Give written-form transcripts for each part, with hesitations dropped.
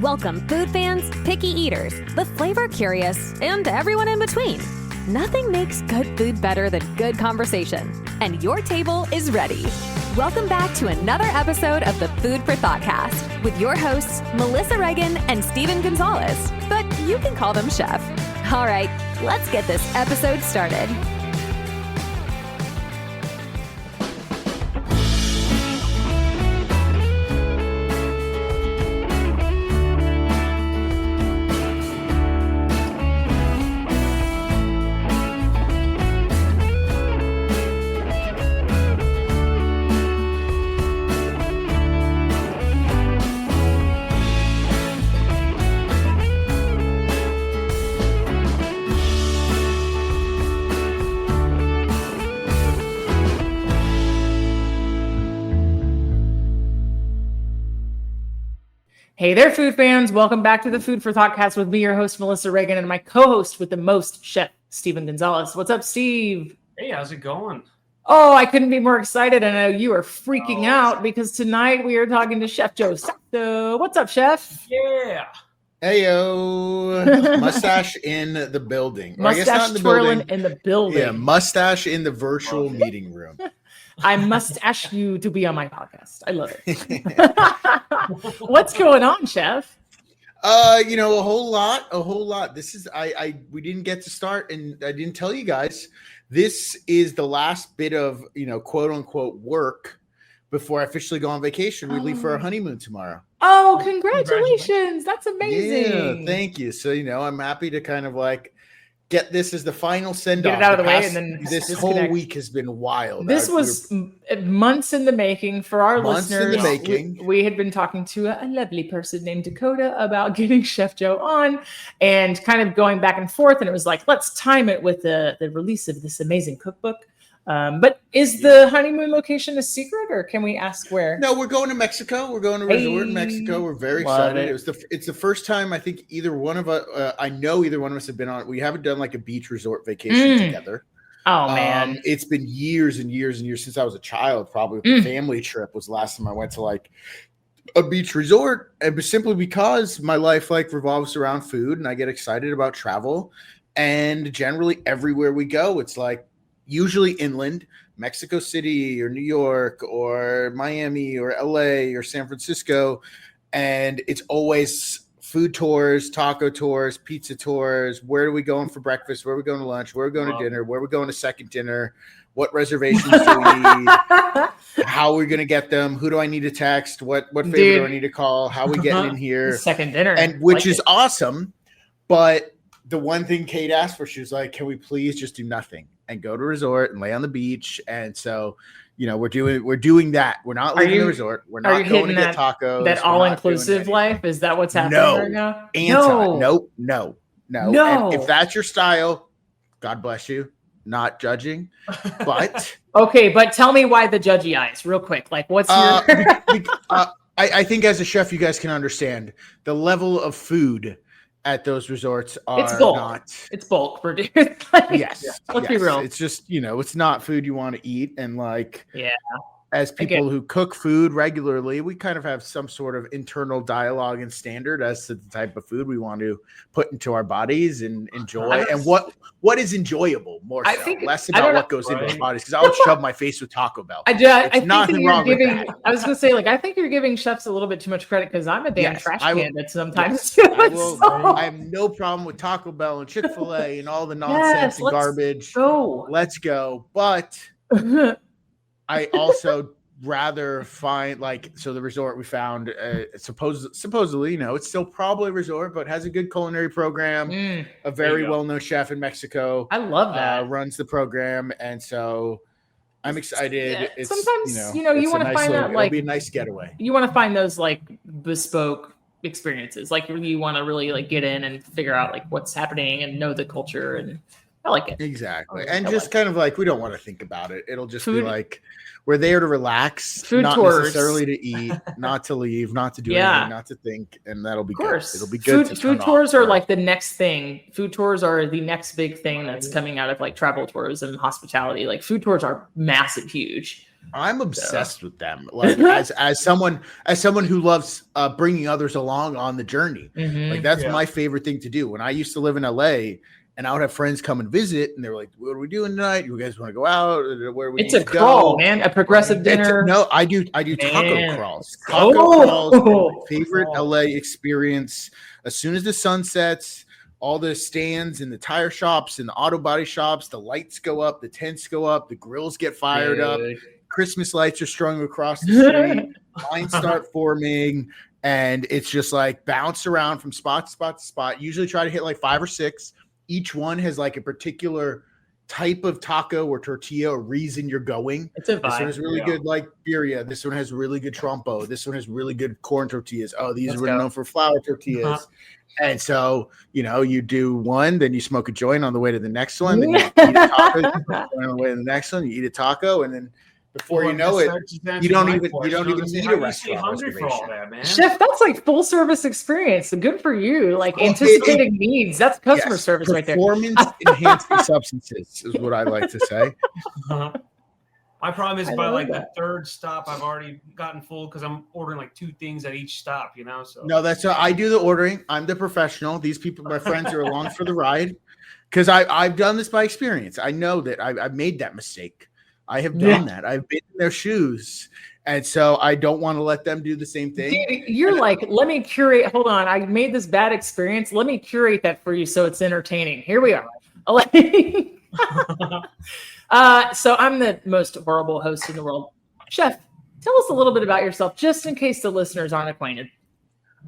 Welcome food fans, picky eaters, the flavor curious, and everyone in between. Nothing makes good food better than good conversation, and your table is ready. Welcome back to another episode of the Food for Thoughtcast with your hosts, Melissa Reagan and Steven Gonzalez, but you can call them Chef. All right, let's get this episode started. Hey there, food fans. Welcome back to the Food for Thoughtcast with me, your host, Melissa Reagan, and my co-host with the most, Chef Steven Gonzalez. What's up, Steve? Hey, how's it going? Oh, I couldn't be more excited. I know you are freaking out because tonight we are talking to Chef Joe Sasto. What's up, Chef? Yeah. Heyo, mustache in the building. Mustache twirling in the building. Yeah, mustache in the virtual meeting room. I must ask you to be on my podcast. I love it. What's going on, Chef? A whole lot. This is we didn't get to start, and I didn't tell you guys. This is the last bit of quote unquote work before I officially go on vacation. We leave for our honeymoon tomorrow. Oh, congratulations! That's amazing. Yeah, thank you. So I'm happy to kind of like get this as the final send off. Get it out of the way, and then this whole week has been wild. This was months in the making for our listeners. In the making. We had been talking to a lovely person named Dakota about getting Chef Joe on, and kind of going back and forth. And it was like, let's time it with the release of this amazing cookbook. But is the honeymoon location a secret, or can we ask where? No, we're going to Mexico. We're going to a resort in Mexico. We're very excited. It's the first time I think either one of us. I know either one of us have been on. We haven't done like a beach resort vacation together. Oh man, it's been years and years and years since I was a child. Probably a family trip was the last time I went to like a beach resort, and was simply because my life like revolves around food, and I get excited about travel. And generally, everywhere we go, it's like, usually inland, Mexico City or New York or Miami or LA or San Francisco. And it's always food tours, taco tours, pizza tours. Where are we going for breakfast? Where are we going to lunch? Where are we going to dinner? Where are we going to second dinner? What reservations do we need? How are we going to get them? Who do I need to text? What favor do I need to call? How are we getting in here? Second dinner. And which is awesome. But the one thing Kate asked for, she was like, can we please just do nothing and go to a resort and lay on the beach? And so, we're doing that. We're not leaving the resort. We're not going to get tacos. That all-inclusive life? Is that what's happening right now? No. And if that's your style, God bless you. Not judging, but okay. But tell me why the judgy eyes, real quick. Like, what's your? I think as a chef, you guys can understand the level of food at those resorts are it's bulk produced. Yes. Let's be real. It's just, it's not food you want to eat. And like, yeah, as people who cook food regularly, we kind of have some sort of internal dialogue and standard as to the type of food we want to put into our bodies and enjoy. And what is enjoyable more so, less about what goes into our bodies. Because I'll shove my face with Taco Bell. I think nothing wrong with that. I was going to say, I think you're giving chefs a little bit too much credit because I'm a damn trash candidate sometimes. Yes, I have no problem with Taco Bell and Chick-fil-A and all the nonsense and garbage. Let's go. But I also rather find the resort we found supposedly, it's still probably a resort, but has a good culinary program. A very well-known chef in Mexico. I love that. Runs the program. And so I'm excited. Yeah. Sometimes, you want to find that it'll be a nice getaway. You want to find those bespoke experiences. You want to really get in and figure out what's happening and know the culture, and I like it. Exactly. And just kind of we don't want to think about it. It'll just be we're there to relax, food not tours. Necessarily to eat, not to leave, not to do anything, not to think, and that'll be good. It'll be good. Food tours are the next thing. Food tours are the next big thing that's coming out of travel tours and hospitality. Food tours are massive, huge. I'm obsessed with them. Like as someone who loves bringing others along on the journey. Like that's my favorite thing to do. When I used to live in LA, and I would have friends come and visit, and they were like, "What are we doing tonight? You guys want to go out? Where we It's a crawl, man. A progressive dinner. No, I do taco crawls. Taco crawls, my favorite LA experience. As soon as the sun sets, all the stands and the tire shops and the auto body shops, the lights go up, the tents go up, the grills get fired up, Christmas lights are strung across the street, lines start forming, and it's just like bounce around from spot to spot to spot. Usually try to hit like 5 or 6. Each one has like a particular type of taco or tortilla or reason you're going. It's a vibe. This one has really good like birria. This one has really good trompo. This one has really good corn tortillas. Oh, these are known for flour tortillas. And so, you do one, then you smoke a joint on the way to the next one, then you eat a taco on the way to the next one, you eat a taco, and then before you know it, you don't even need a restaurant. Hungry for all that, man. Chef, that's like full service experience. Good for you. Like anticipating needs. That's customer service right there. Performance enhancing substances is what I like to say. My problem is by like the third stop, I've already gotten full because I'm ordering like 2 things at each stop, So no, that's I do the ordering. I'm the professional. These people, my friends, are along for the ride because I've done this by experience. I know that I've made that mistake. I have done that. I've been in their shoes. And so I don't want to let them do the same thing. Dude, you're like, let me curate. Hold on. I made this bad experience. Let me curate that for you so it's entertaining. Here we are. So I'm the most horrible host in the world. Chef, tell us a little bit about yourself, just in case the listeners aren't acquainted.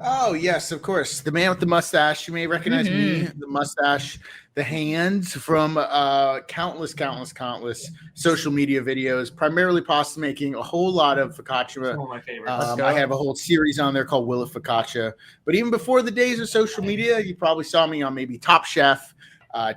Oh, yes, of course. The man with the mustache. You may recognize me, the mustache, the hands from countless social media videos, primarily pasta making, a whole lot of focaccia. One of my favorites. I have a whole series on there called Will of Focaccia. But even before the days of social media, you probably saw me on maybe Top Chef,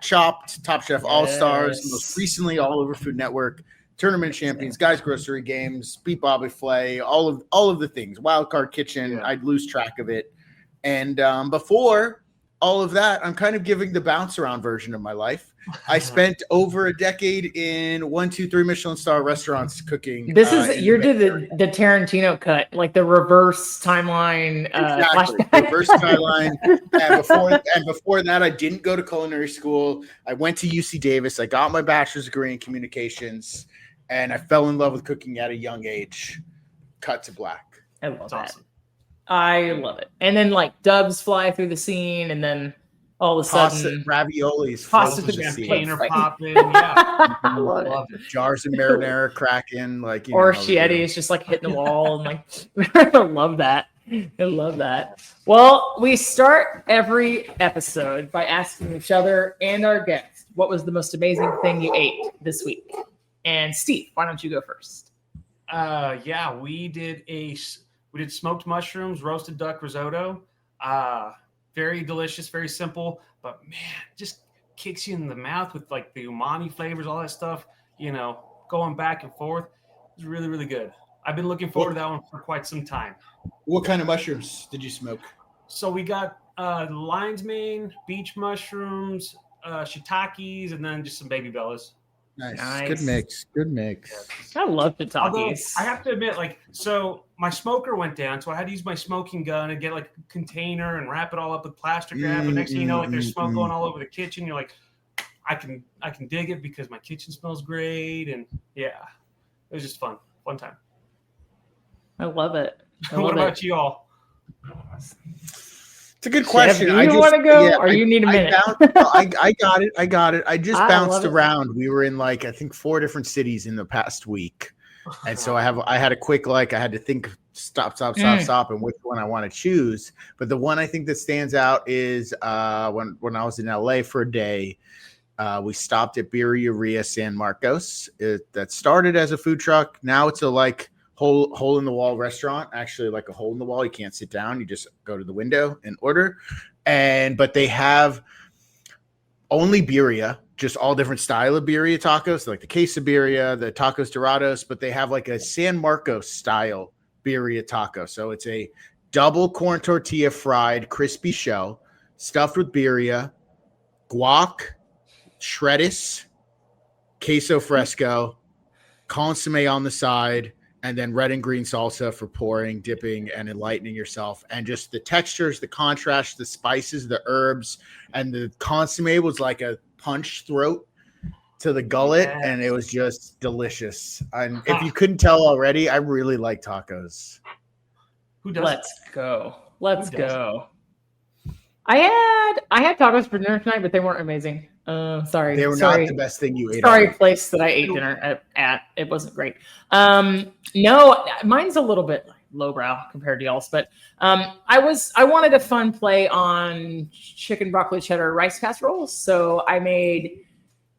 Chopped, Top Chef All-Stars, most recently all over Food Network. Tournament Champions, Guys Grocery Games, Beat Bobby Flay, all of the things. Wild Card Kitchen, I'd lose track of it. And before all of that, I'm kind of giving the bounce around version of my life. I spent over a decade in 1, 2, 3 Michelin star restaurants cooking. This is you did the Tarantino cut, like the reverse timeline. Exactly, reverse timeline. And before that, I didn't go to culinary school. I went to UC Davis. I got my bachelor's degree in communications. And I fell in love with cooking at a young age. Cut to black. I love that. Awesome. I love it. And then like doves fly through the scene, and then all of a sudden raviolis, pasta container popping. Yeah, I love it. Jars of marinara cracking, like Orchietti is just like hitting the wall, and like I love that. I love that. Well, we start every episode by asking each other and our guests, what was the most amazing thing you ate this week? And Steve, why don't you go first? We did smoked mushrooms, roasted duck risotto. Very delicious, very simple, but man, just kicks you in the mouth with like the umami flavors, all that stuff, going back and forth. It's really, really good. I've been looking forward to that one for quite some time. What kind of mushrooms did you smoke? So we got lion's mane, beach mushrooms, shiitakes, and then just some baby bellas. Nice. Good mix. Yeah. I love shiitakes. Although I have to admit, so my smoker went down, so I had to use my smoking gun and get like a container and wrap it all up with plastic wrap. And next thing you know, like there's smoke going all over the kitchen. You're like, I can dig it because my kitchen smells great, and yeah, it was just fun time. I love it. What about you all? It's a good question. Chef, you want to go, or you need a minute? I got it. I just bounced around. We were in I think 4 different cities in the past week, and so I had a quick I had to think stop, and which one I want to choose. But the one I think that stands out is when I was in LA for a day, we stopped at Birria San Marcos. That started as a food truck. Now it's a hole in the wall restaurant, actually like a hole in the wall. You can't sit down. You just go to the window and order. But they have only birria, just all different style of birria tacos, like the queso birria, the tacos dorados, but they have like a San Marcos style birria taco. So it's a double corn tortilla fried crispy shell stuffed with birria, guac, shreddis, queso fresco, consomme on the side, and then red and green salsa for pouring, dipping, and enlightening yourself. And just the textures, the contrast, the spices, the herbs, and the consomme was like a punch throat to the gullet, and it was just delicious. And if you couldn't tell already, I really like tacos. Who does? Let's go. Let's go. I had tacos for dinner tonight, but they weren't amazing. Sorry. They were not the best thing you ate. Sorry, place that I ate dinner at. It wasn't great. No, mine's a little bit lowbrow compared to y'all's, but I wanted a fun play on chicken broccoli cheddar rice casseroles, so I made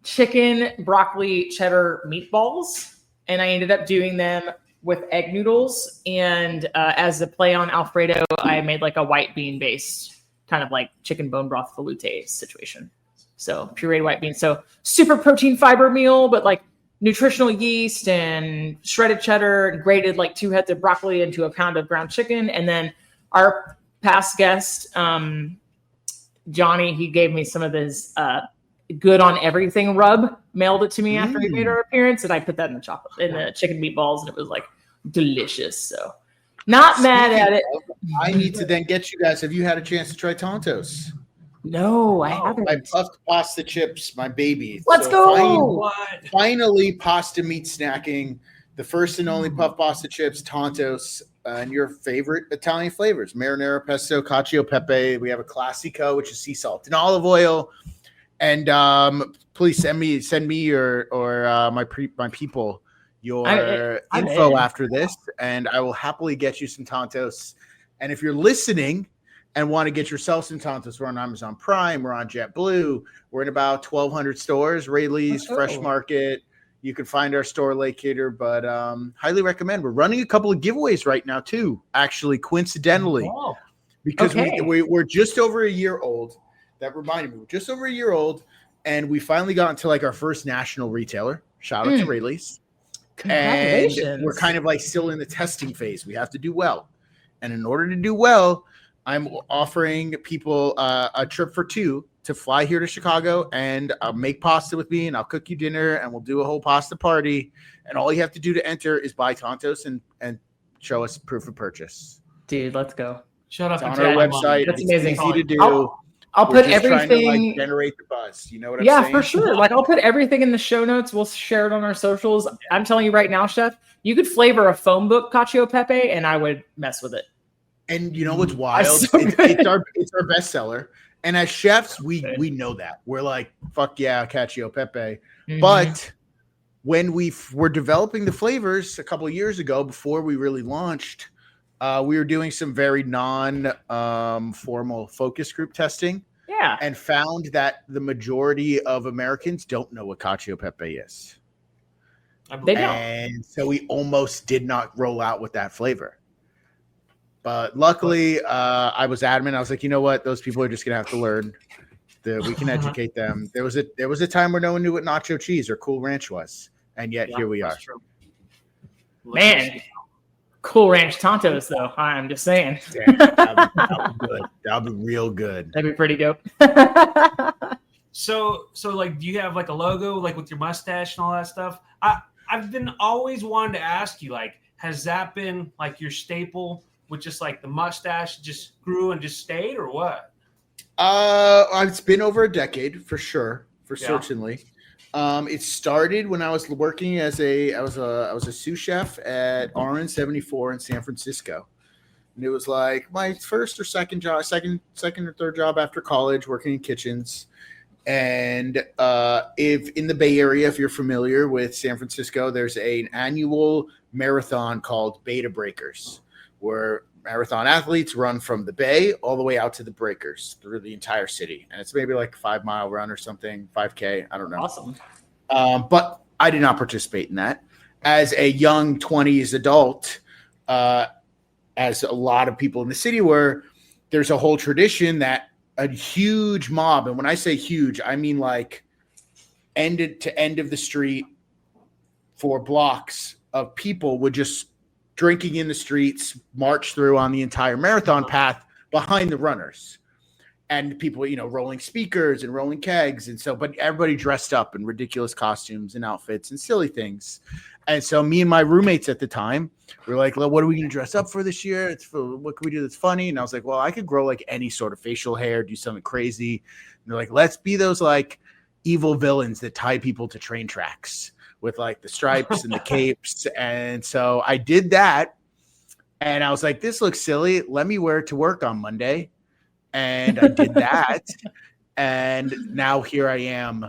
chicken broccoli cheddar meatballs, and I ended up doing them with egg noodles, and as a play on Alfredo, I made like a white bean based kind of like chicken bone broth velouté situation. So pureed white beans. So super protein fiber meal, but like nutritional yeast and shredded cheddar and grated like 2 heads of broccoli into a pound of ground chicken. And then our past guest, Johnny, he gave me some of his good on everything rub, mailed it to me after he made our appearance. And I put that in the chicken meatballs, and it was like delicious. So not mad at it. I need to then get you guys. Have you had a chance to try Tontos? No, I haven't. My puffed pasta chips, my baby. Let's go. Finally, pasta meat snacking. The first and only puffed pasta chips, Tontos, and your favorite Italian flavors: marinara, pesto, cacio e pepe. We have a classico, which is sea salt and olive oil. And please send me or my people your info after this, and I will happily get you some Tontos. And if you're listening and want to get yourself some Tontos, we're on Amazon Prime, we're on JetBlue, we're in about 1,200 stores, Rayleigh's, Fresh Market. You can find our store locator, but highly recommend. We're running a couple of giveaways right now too, actually, coincidentally, because we're just over a year old. That reminded me, we're just over a year old, and we finally got into like our first national retailer. Shout out to Rayleigh's. And we're kind of like still in the testing phase. We have to do well. And in order to do well, I'm offering people a trip for 2 to fly here to Chicago and make pasta with me, and I'll cook you dinner, and we'll do a whole pasta party. And all you have to do to enter is buy Tontos and show us proof of purchase. Dude, let's go. Shut up. It's on our website. That's it's amazing. easy to do. I'll put everything. Trying to, like, generate the buzz. You know what I'm saying? Yeah, for sure. Like, I'll put everything in the show notes. We'll share it on our socials. I'm telling you right now, Chef, you could flavor a phone book cacio e pepe, and I would mess with it. And you know what's wild? It's our bestseller. And as chefs, we know that. We're like, fuck yeah, cacio e pepe. But when we were developing the flavors a couple of years ago, before we really launched, we were doing some very non-formal focus group testing. Yeah. And found that the majority of Americans don't know what cacio e pepe is. They don't. And so we almost did not roll out with that flavor. But luckily, I was adamant. I was like, you know what? Those people are just going to have to learn. We can educate them. There was a time where no one knew what nacho cheese or Cool Ranch was. And yet here we are. Man. Cool Ranch Tontos, though. I'm just saying. Damn, that'd be good. That'd be real good. That'd be pretty dope. So like, do you have like a logo, like with your mustache and all that stuff? I've been always wanted to ask you, like, has that been like your staple with just like the mustache just grew and just stayed, or what? It's been over a decade for sure, certainly. It started when I was working as I was a sous chef at RN74 in San Francisco, and it was like my first or second or third job after college, working in kitchens. And if in the Bay Area, if you're familiar with San Francisco, there's an annual marathon called Beta Breakers, where marathon athletes run from the Bay all the way out to the Breakers through the entire city. And it's maybe like a 5-mile run or something, 5K. I don't know. Awesome. But I did not participate in that. As a young 20s adult, as a lot of people in the city were, there's a whole tradition that a huge mob, and when I say huge, I mean like end to end of the street for blocks of people would just drinking in the streets, march through on the entire marathon path behind the runners, and people, rolling speakers and rolling kegs. And so, but everybody dressed up in ridiculous costumes and outfits and silly things. And so me and my roommates at the time were like, well, what are we going to dress up for this year? What can we do that's funny? And I was like, well, I could grow like any sort of facial hair, do something crazy. And they're like, let's be those like evil villains that tie people to train tracks with like the stripes and the capes. And so I did that. And I was like, this looks silly. Let me wear it to work on Monday. And I did that. And now here I am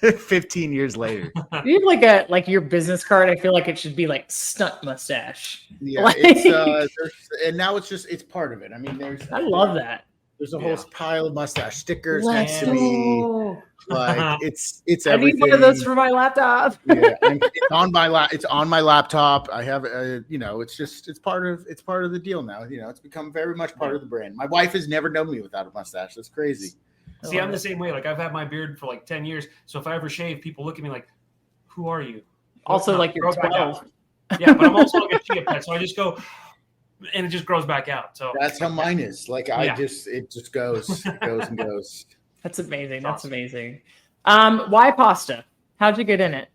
15 years later. You have like your business card. I feel like it should be like stunt mustache. Yeah, like, and now it's part of it. I mean, I love that. There's a whole pile of mustache stickers next to me. Like it's I everything. need one of those for my laptop. Yeah, it's on my laptop. I have it's part of the deal now. It's become very much part of the brand. My wife has never known me without a mustache. That's crazy. See, I'm the same way. Like I've had my beard for like 10 years. So if I ever shave, people look at me like, who are you? Also, like you're 12. Yeah, but I'm also like a chia pet. So I just go and it just grows back out. So that's how mine is. Like it just goes and goes. That's amazing. That's amazing. Why pasta? How'd you get in it?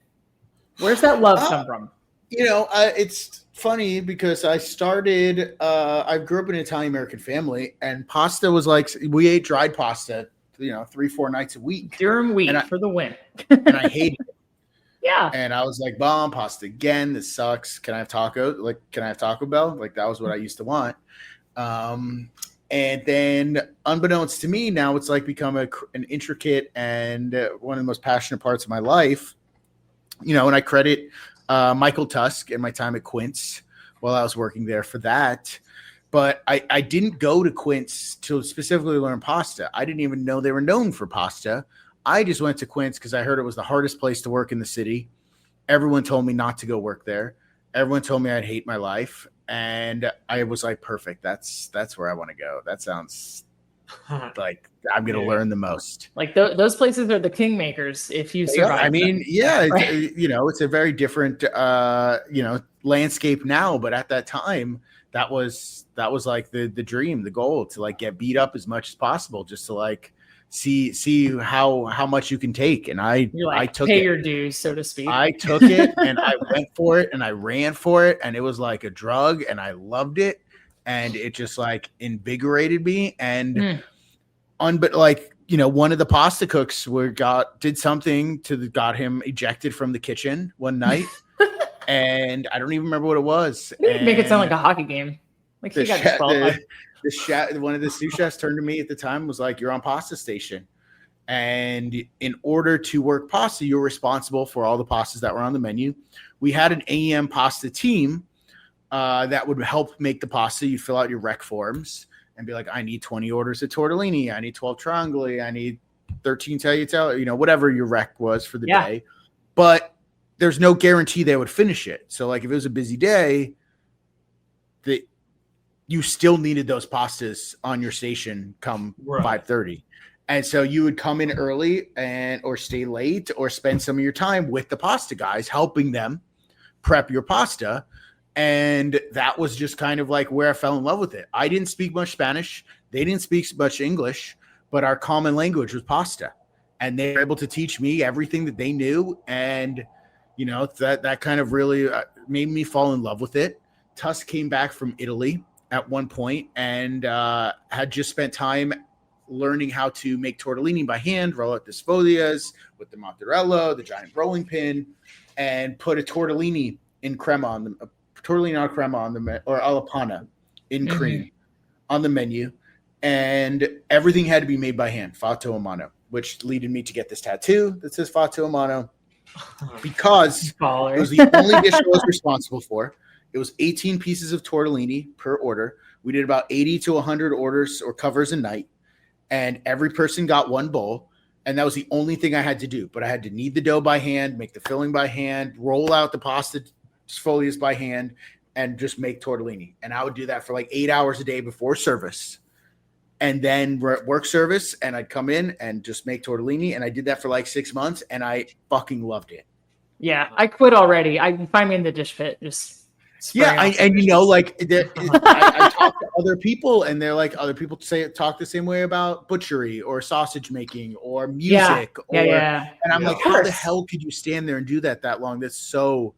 Where's that love come from? It's funny because I started. I grew up in an Italian-American family, and pasta was like we ate dried pasta, 3-4 nights a week. Durum wheat for the win. And I hated it. Yeah. And I was like, bomb pasta again. This sucks. Can I have taco? Like, can I have Taco Bell? Like that was what I used to want. And then unbeknownst to me, now it's like become an intricate and one of the most passionate parts of my life. And I credit Michael Tusk and my time at Quince while I was working there for that. But I didn't go to Quince to specifically learn pasta. I didn't even know they were known for pasta. I just went to Quince because I heard it was the hardest place to work in the city. Everyone told me not to go work there. Everyone told me I'd hate my life. And I was like, perfect. That's where I want to go. That sounds like I'm going to learn the most. Like those places are the kingmakers if you survive. I mean, it's a very different, landscape now. But at that time, that was like the dream, the goal to like get beat up as much as possible just to like see how much you can take. And I took pay it. your dues, so to speak. I took it and I went for it and I ran for it, and it was like a drug, and I loved it, and it just like invigorated me. And but like one of the pasta cooks did something got him ejected from the kitchen one night. And I don't even remember what it was. Make it sound like a hockey game. Like he got disqualified. One of the sous chefs turned to me at the time, was like, you're on pasta station. And in order to work pasta, you're responsible for all the pastas that were on the menu. We had an AEM pasta team that would help make the pasta. You fill out your rec forms and be like, I need 20 orders of tortellini. I need 12 triangoli. I need 13 tagliatelle, whatever your rec was for the day. But there's no guarantee they would finish it. So like if it was a busy day, you still needed those pastas on your station come 5:30. And so you would come in early or stay late or spend some of your time with the pasta guys, helping them prep your pasta. And that was just kind of like where I fell in love with it. I didn't speak much Spanish. They didn't speak much English, but our common language was pasta. And they were able to teach me everything that they knew. And, that kind of really made me fall in love with it. Tusk came back from Italy at one point and had just spent time learning how to make tortellini by hand, roll out the sfoglias with the mozzarella, the giant rolling pin, and put a tortellini in crema on the tortellini al crema on the or alla panna in cream on the menu, and everything had to be made by hand, fatto a mano, which led me to get this tattoo that says fatto a mano because it was the only dish I was responsible for. It was 18 pieces of tortellini per order. We did about 80 to 100 orders or covers a night, and every person got one bowl, and that was the only thing I had to do. But I had to knead the dough by hand, make the filling by hand, roll out the pasta sfoglias by hand, and just make tortellini. And I would do that for like 8 hours a day before service. And then work service, and I'd come in and just make tortellini, and I did that for like 6 months, and I fucking loved it. Yeah, I quit already. I find me in the dish pit. spraying Yeah, off and dishes. I talk to other people, and they're like, other people talk the same way about butchery or sausage making or music, yeah. and I'm Yeah. like, how the hell could you stand there and do that long? That's so,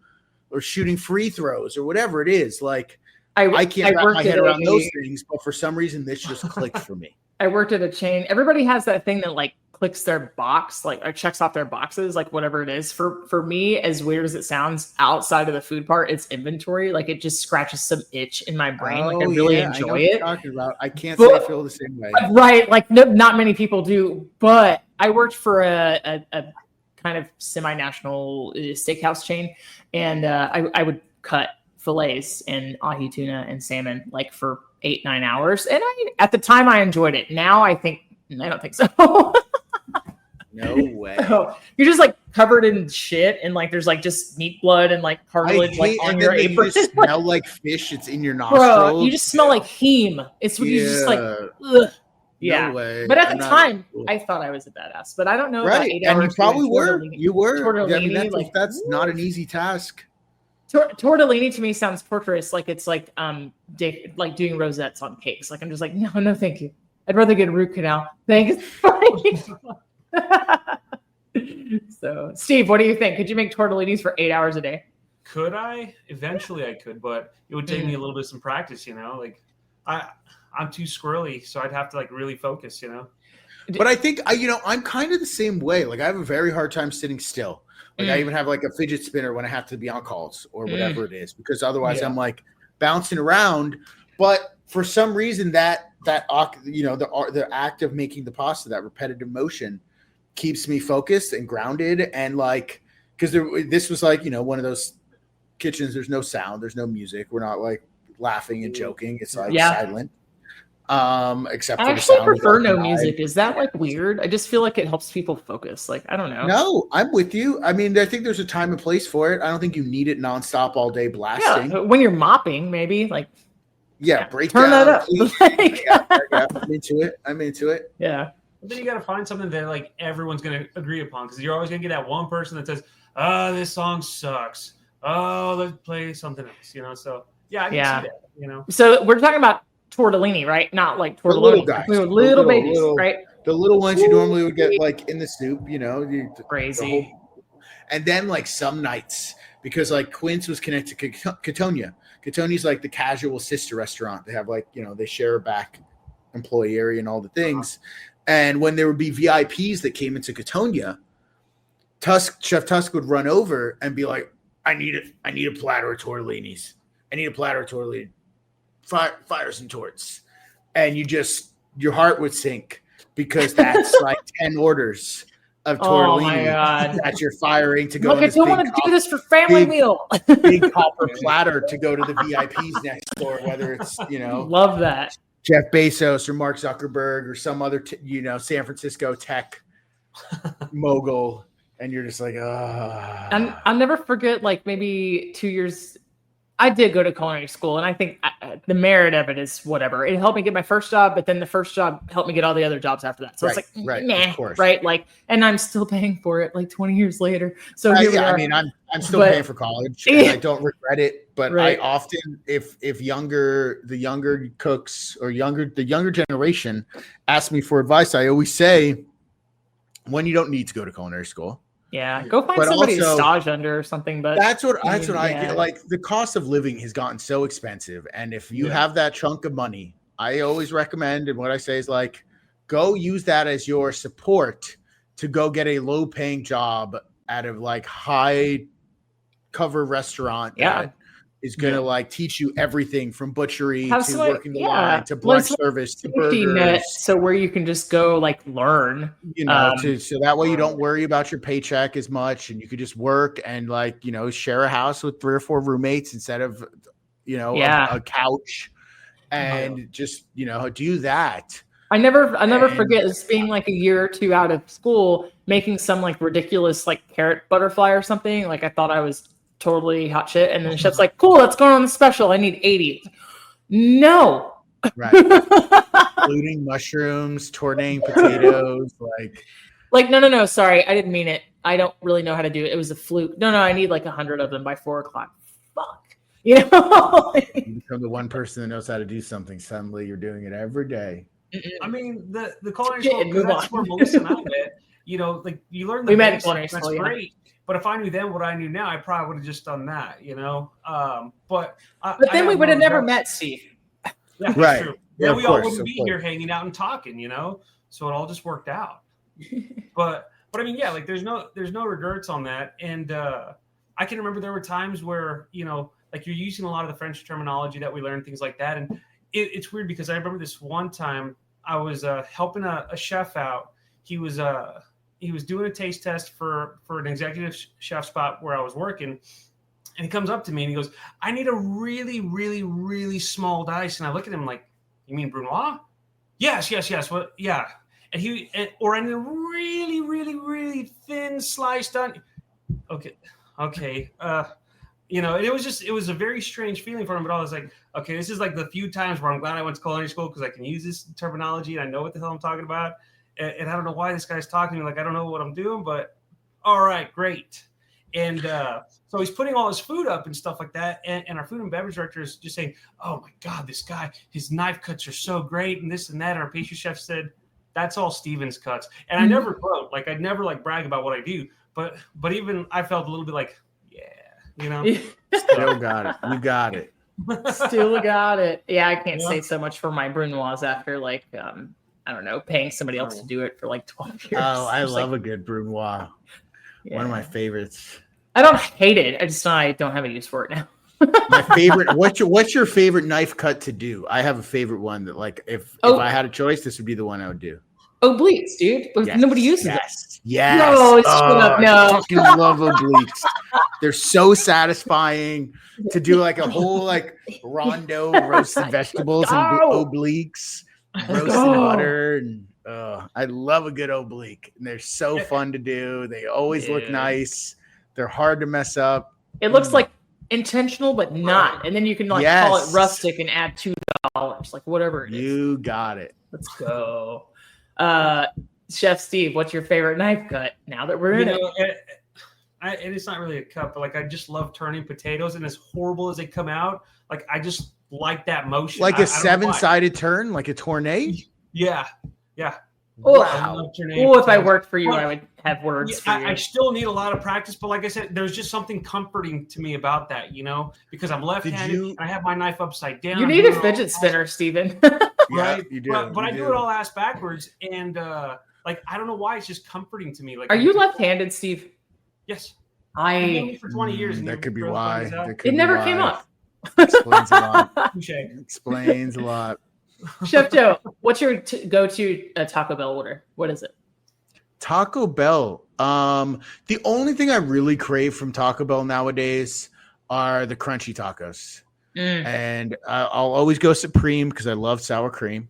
or shooting free throws or whatever it is. Like, I can't wrap my head around those things, but for some reason, this just clicked for me. I worked at a chain. Everybody has that thing that like clicks their box, like or checks off their boxes, like whatever it is. For me, as weird as it sounds, outside of the food part, it's inventory. Like it just scratches some itch in my brain. Like I really enjoy I know what it. you're talking about. I can't say I feel the same way. Right. Like not many people do, but I worked for a kind of semi-national steakhouse chain, and I would cut fillets and ahi tuna and salmon like for 8-9 hours. And at the time I enjoyed it. Now I don't think so. No way. So, you're just like covered in shit and like there's like just meat blood and like cartilage like on your apron. You just smell like fish. It's in your nostrils. Bro, you just smell like heme. It's when you just like, ugh. Yeah. No way. But at the time, I thought I was a badass. But I don't know about 8 hours. And you probably were. You were. Tortellini, I mean, that's not an easy task. Tortellini to me sounds torturous. Like it's like like doing rosettes on cakes. Like I'm just like, no, thank you. I'd rather get a root canal. Thanks. So, Steve, what do you think? Could you make tortellinis for 8 hours a day? Could I? Eventually I could, but it would take me a little bit of some practice, Like I'm too squirrely, so I'd have to like really focus, But I think I'm kind of the same way. Like I have a very hard time sitting still. Like I even have like a fidget spinner when I have to be on calls or whatever it is, because otherwise I'm like bouncing around. But for some reason the act of making the pasta, that repetitive motion, keeps me focused and grounded. And like, because this was like one of those kitchens. There's no sound. There's no music. We're not like laughing and joking. It's like silent. Except for the sound. I actually prefer no music. Is that like weird? I just feel like it helps people focus. Like, I don't know. No, I'm with you. I mean, I think there's a time and place for it. I don't think you need it nonstop all day blasting. Yeah, when you're mopping, maybe like. Break turn down, that up. I'm into it. Yeah. But then you got to find something that like everyone's going to agree upon, because you're always going to get that one person that says, this song sucks. Oh, let's play something else, So yeah, I can see that, So we're talking about tortellini, right? Not like tortellini. Little guys. Little babies, right? The little ones you normally would get like in the soup, Crazy. And then like some nights, because like Quince was connected to Catonia. Catonia's like the casual sister restaurant. They have like, they share a back employee area and all the things. And when there would be VIPs that came into Catonia, Chef Tusk would run over and be like, I need a platter of tortellinis. I need a platter of tortellini. Fire some torts. And your heart would sink, because that's like 10 orders of tortellini. Oh my God. That you're firing to go. Look, I don't want to do this for family meal. Big copper platter to go to the VIPs next door, whether it's, Love that. Jeff Bezos or Mark Zuckerberg or some other, San Francisco tech mogul. And you're just like, And I'll never forget, like maybe 2 years. I did go to culinary school, and I think the merit of it is whatever. It helped me get my first job, but then the first job helped me get all the other jobs after that. So it's like, nah, of course. Right? Like, and I'm still paying for it like 20 years later. So here we are. I mean, I'm still paying for college, and I don't regret it. But I often, if the younger cooks or the younger generation ask me for advice, I always say, when you don't need to go to culinary school. Yeah, go find somebody to stage under or something. But that's what I get. Like, the cost of living has gotten so expensive, and if you have that chunk of money, I always recommend, and what I say is like, go use that as your support to go get a low-paying job at a like high-cover restaurant that is gonna like teach you everything from butchery to working the line to brunch service to burgers. So where you can just go like learn, so that way you don't worry about your paycheck as much, and you could just work and like share a house with 3 or 4 roommates instead of a couch, and just do that. I never forget this being like a year or 2 out of school, making some like ridiculous like carrot butterfly or something. Like I thought I was totally hot shit, and then the chef's like, cool, let's go on the special. I need 80. No. Right. Including mushrooms, tortellini potatoes, like no, sorry, I didn't mean it. I don't really know how to do it. It was a fluke. No, I need like 100 of them by 4 o'clock. Fuck. You know? You become the one person that knows how to do something. Suddenly, you're doing it every day. I mean, the culinary Yeah, school, and because move that's on. where Melissa and I met. You know, like you learn the We met at basics, culinary that's school, yeah. great. But if I knew then what I knew now, I probably would have just done that. You know, but But then we would have never met, Steve. Yeah, that's Right. true. Yeah, Then of we all course, wouldn't of be course. here hanging out and talking. You know, so it all just worked out. But I mean, yeah, like there's no regrets on that. And I can remember there were times where, you know, like you're using a lot of the French terminology that we learned, things like that. And it's weird because I remember this one time I was helping a chef out. He was doing a taste test for an executive chef spot where I was working. And he comes up to me and he goes, I need a really, really, really small dice. And I look at him like, you mean Brunoise? Yes. What? Yeah. And or I need a really, really, really thin sliced onion. Okay. You know, and it was a very strange feeling for him, but I was like, okay, this is like the few times where I'm glad I went to culinary school because I can use this terminology and I know what the hell I'm talking about. And I don't know why this guy's talking to me like I don't know what I'm doing, but all right, great. And so he's putting all his food up and stuff like that. And our food and beverage director is just saying, oh my God, this guy, his knife cuts are so great and this and that. And our pastry chef said, that's all Steven's cuts. And I never gloat. Like I'd never like brag about what I do. But even I felt a little bit like, yeah, you know. Still got it. You got it. Still got it. Yeah, I can't say so much for my Brunoise after like I don't know, paying somebody else to do it for like 12 years. Oh, I love a good Brunoise. Yeah. One of my favorites. I don't hate it. I don't have a use for it now. My favorite. What's your favorite knife cut to do? I have a favorite one that, like, if I had a choice, this would be the one I would do. Obliques, dude. Yes, Nobody uses it. Yes. No, shut up. No. I fucking love obliques. They're so satisfying to do like a whole like rondo roasted vegetables and obliques, roasted butter, and I love a good oblique. And they're so fun to do. They always look nice. They're hard to mess up. It looks like intentional, but not. And then you can like call it rustic and add $2, like whatever it is. You got it. Let's go. Chef Steve, what's your favorite knife cut now that we're in it? And it's not really a cut, but like I just love turning potatoes, and as horrible as they come out, like I just like that motion. Like a 7-sided turn, like a tornado? Yeah. Oh, wow. If I worked for you, I would have words for you. I still need a lot of practice, but like I said, there's just something comforting to me about that, you know, because I'm left-handed and I have my knife upside down. You need a fidget spinner, Steven. Right? You do. But I do it all ass backwards, and like I don't know why it's just comforting to me. Like, are you left-handed, Steve? Yes. I've been I for 20 years. And that could be why. It never came up. Explains a lot. Touche. Explains a lot. Chef Joe, what's your go-to Taco Bell order? What is it? Taco Bell. The only thing I really crave from Taco Bell nowadays are the crunchy tacos. And I'll always go Supreme because I love sour cream.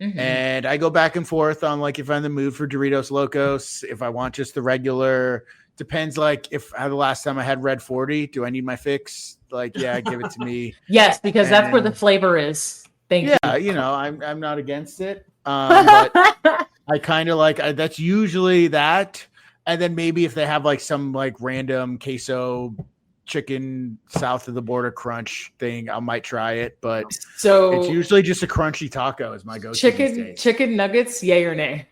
And I go back and forth on like if I'm in the mood for Doritos Locos, if I want just the regular. Depends, like if the last time I had Red 40, do I need my fix? Like, yeah, give it to me. Yes, because that's where the flavor is. Thank you. Yeah, you know, I'm not against it. But I kind of like that's usually that. And then maybe if they have like some like random queso chicken south of the border crunch thing, I might try it. But so it's usually just a crunchy taco is my go-to. Chicken nuggets, yay or nay?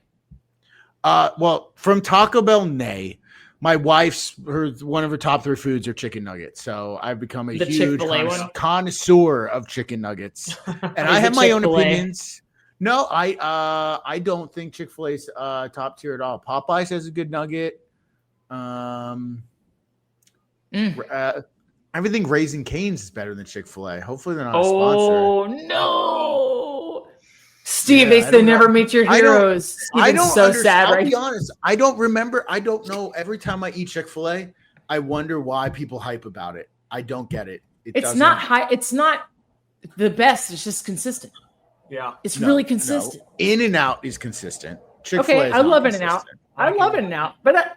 Well, from Taco Bell, nay. My wife's one of her top 3 foods are chicken nuggets, so I've become a huge connoisseur of chicken nuggets, and I have my own opinions. No, I don't think Chick-fil-A's top tier at all. Popeyes has a good nugget. Everything Raising Cane's is better than Chick-fil-A. Hopefully they're not a sponsor. Oh no. Steve, they say never meet your heroes. I don't so sad, right? I'll be honest. I don't remember. I don't know. Every time I eat Chick-fil-A, I wonder why people hype about it. I don't get it. It's not high. It's not the best. It's just consistent. Yeah. It's really consistent. No. In-N-Out is consistent. Chick-fil-A okay, I love In-N-Out. I love In-N-Out. But,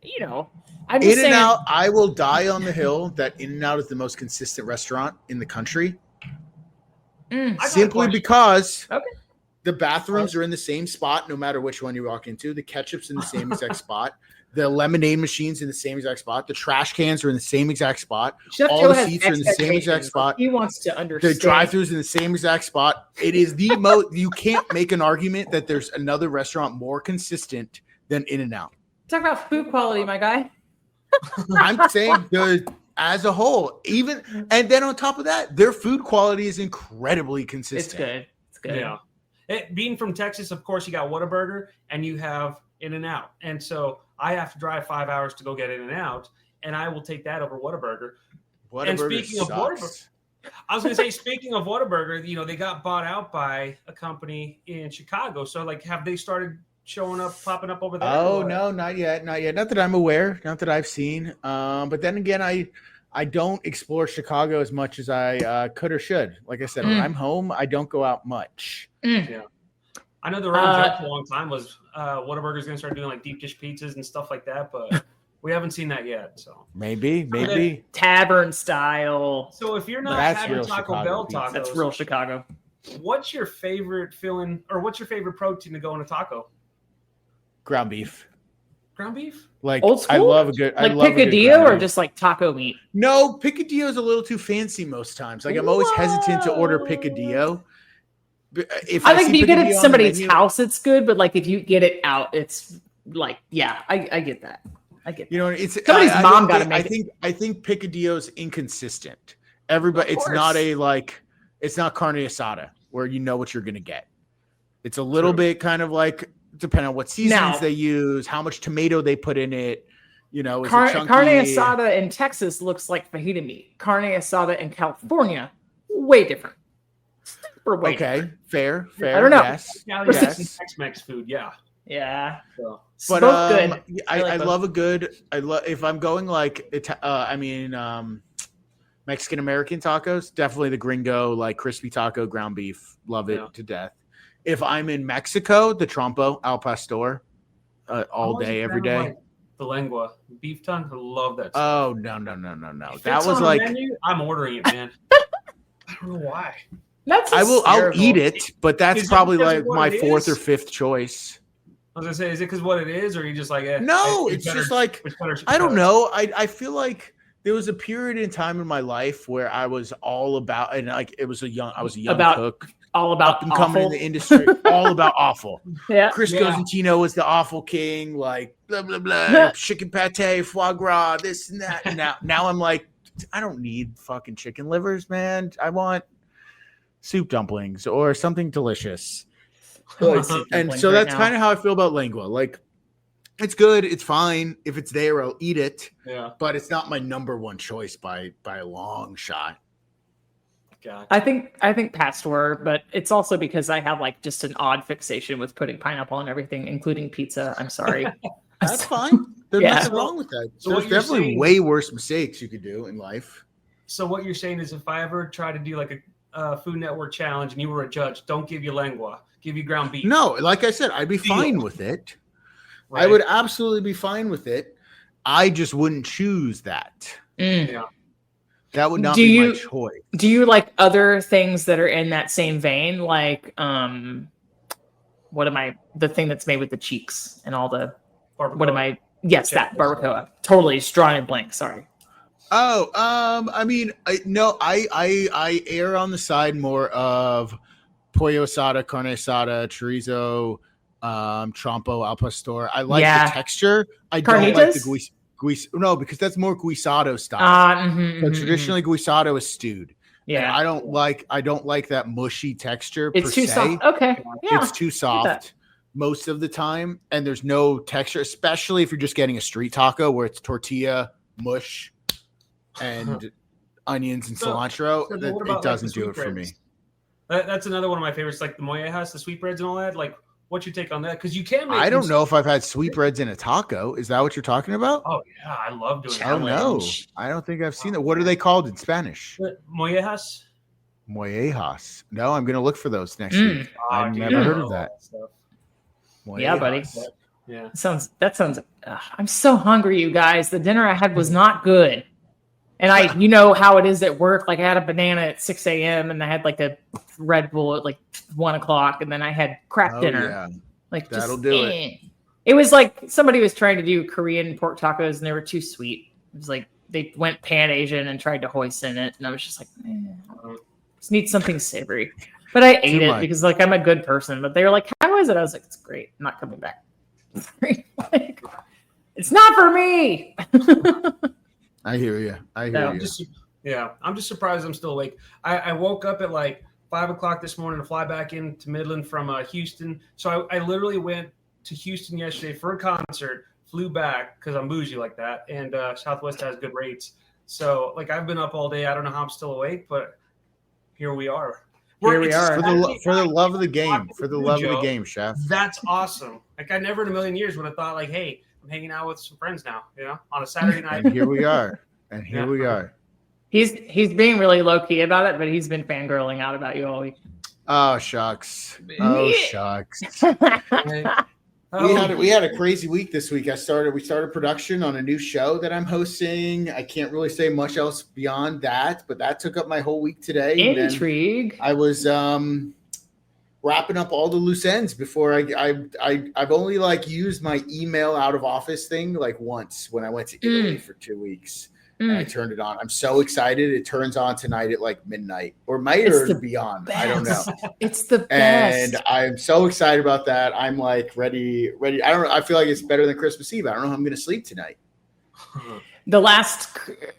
you know, I'm just saying. In-N-Out, I will die on the hill that In-N-Out is the most consistent restaurant in the country. Simply because the bathrooms are in the same spot no matter which one you walk into. The ketchup's in the same exact spot. The lemonade machines in the same exact spot. The trash cans are in the same exact spot. Chef All Joe the has seats are in the same exact expectations. spot. He wants to understand. The drive-thrus in the same exact spot. It is the most. You can't make an argument that there's another restaurant more consistent than In-N-Out. Talk about food quality, my guy. I'm saying as a whole, and then on top of that, their food quality is incredibly consistent. It's good. Yeah. Being from Texas, of course, you got Whataburger and you have In-N-Out. And so I have to drive 5 hours to go get In-N-Out, and I will take that over Whataburger. And speaking of Whataburger, I was going to say, speaking of Whataburger, they got bought out by a company in Chicago. So, have they started popping up over there? Oh, no, not yet. Not that I'm aware, not that I've seen. But then again, I don't explore Chicago as much as I could or should. Like I said, when I'm home, I don't go out much. Yeah. I know the running joke for a long time was Whataburger's going to start doing deep dish pizzas and stuff like that, but we haven't seen that yet. So maybe tavern style. So if you're not having Taco Bell tacos, that's real Chicago. What's your favorite filling, or what's your favorite protein to go in a taco? Ground beef. Ground beef? Old school? I love a good picadillo or just taco meat? No, picadillo is a little too fancy most times. I'm always hesitant to order picadillo. I think if you get it at somebody's house, it's good. But if you get it out, it's I get that. I get that. It's somebody's mom got to make it. I think picadillo's inconsistent. Everybody, it's not it's not carne asada where you know what you're gonna get. It's a little bit kind of depending on what seasonings they use, how much tomato they put in it. Carne asada in Texas looks like fajita meat. Carne asada in California, way different. Okay, fair. I don't know. Yes. Tex-Mex food, yeah. Yeah. So. But both good. I love a good. If I'm going Mexican American tacos, definitely the Gringo crispy taco, ground beef, love it to death. If I'm in Mexico, the trompo al pastor, all day, every day. The lengua beef tongue, I love that stuff. Oh no! If that was menu, I'm ordering it, man. I don't know why. I'll eat it, but that's probably my fourth or fifth choice. I was gonna say, is it because what it is, or are you just no? It's just I don't know. I feel like there was a period in time in my life where I was all about, and I was a young cook, all about up and coming in the industry, all about awful. Yeah, Chris Cosentino was the awful king, blah blah blah, chicken pate, foie gras, this and that. And now I'm I don't need fucking chicken livers, man. I want soup dumplings or something delicious. And so that's kind of how I feel about lengua. It's good, it's fine. If it's there, I'll eat it. Yeah. But it's not my number one choice by a long shot. Gotcha. I think pastor, but it's also because I have just an odd fixation with putting pineapple on everything, including pizza. I'm sorry. That's fine. There's nothing wrong with that. So there's definitely way worse mistakes you could do in life. So what you're saying is, if I ever try to do a Food Network challenge and you were a judge, don't give you lengua, give you ground beef. No, like I said, I'd be fine with it. Right. I would absolutely be fine with it. I just wouldn't choose that. Yeah. That would not be my choice. Do you like other things that are in that same vein? The thing that's made with the cheeks and all the barbacoa. That barbacoa. Totally drawing a blank. Sorry. Oh, I err on the side more of pollo asada, carne asada, chorizo, trompo al pastor. I like the texture. I don't like the no, because that's more guisado style. So traditionally guisado is stewed. Yeah. And I don't like that mushy texture. It's too soft. Okay. Yeah. It's too soft most of the time. And there's no texture, especially if you're just getting a street taco where it's tortilla, mush, and onions and cilantro. It doesn't do it for me. That's another one of my favorites, the mollejas, the sweetbreads and all that. What's your take on that? Because you can make. I don't know if I've had sweetbreads in a taco. Is that what you're talking about? Oh yeah, I love doing that. Oh no, I don't think I've seen that. What are they called in Spanish? Mollejas. Mollejas. No, I'm gonna look for those next week. I've never heard of that. Yeah, buddy. Yeah. That sounds. I'm so hungry, you guys. The dinner I had was not good. And you know how it is at work. I had a banana at 6 a.m. and I had a Red Bull at 1 o'clock, and then I had crap dinner. Yeah. That'll do it. It was like somebody was trying to do Korean pork tacos and they were too sweet. It was like they went Pan Asian and tried to hoisin it, and I was just like, just need something savory. But I ate it because like I'm a good person. But they were like, "How is it?" I was like, "It's great. I'm not coming back." Like, it's not for me. I hear you. I'm just surprised I'm still awake. I woke up at like 5 o'clock this morning to fly back into Midland from Houston. So I literally went to Houston yesterday for a concert, flew back because I'm bougie like that, and Southwest has good rates. So like I've been up all day. I don't know how I'm still awake, but here we are. Here we are. For the love of the game. For the love of the game, Chef. That's awesome. Like I never in a million years would have thought like, hey, I'm hanging out with some friends now, on a Saturday night. And here we are. And here we are. He's being really low key about it, but he's been fangirling out about you all week. Oh shucks. Oh shucks. We had a crazy week this week. We started production on a new show that I'm hosting. I can't really say much else beyond that, but that took up my whole week today. Intrigue. I was wrapping up all the loose ends before I've only like used my email out of office thing like once when I went to Italy for 2 weeks. And I turned it on. I'm so excited. It turns on tonight at like midnight or beyond. Best. I don't know. It's the best. And I'm so excited about that. I'm like ready. I feel like it's better than Christmas Eve. I don't know how I'm going to sleep tonight. The last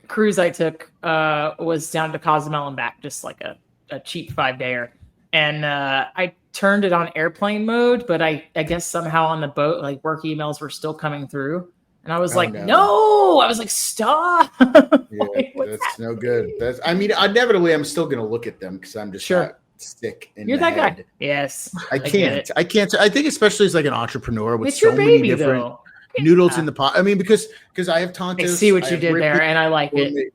cruise I took was down to Cozumel and back, just like a cheap 5-dayer. And I turned it on airplane mode, but I guess somehow on the boat, like work emails were still coming through. And I was no, I was like, stop. Yeah, that's no good. Inevitably, I'm still going to look at them because I'm just sick in You're the that head. guy. Yes. I can't. I think especially as like an entrepreneur with it's so your baby, many different though. noodles in the pot. I mean, because I have Tontos. I see what you did there, and I like it.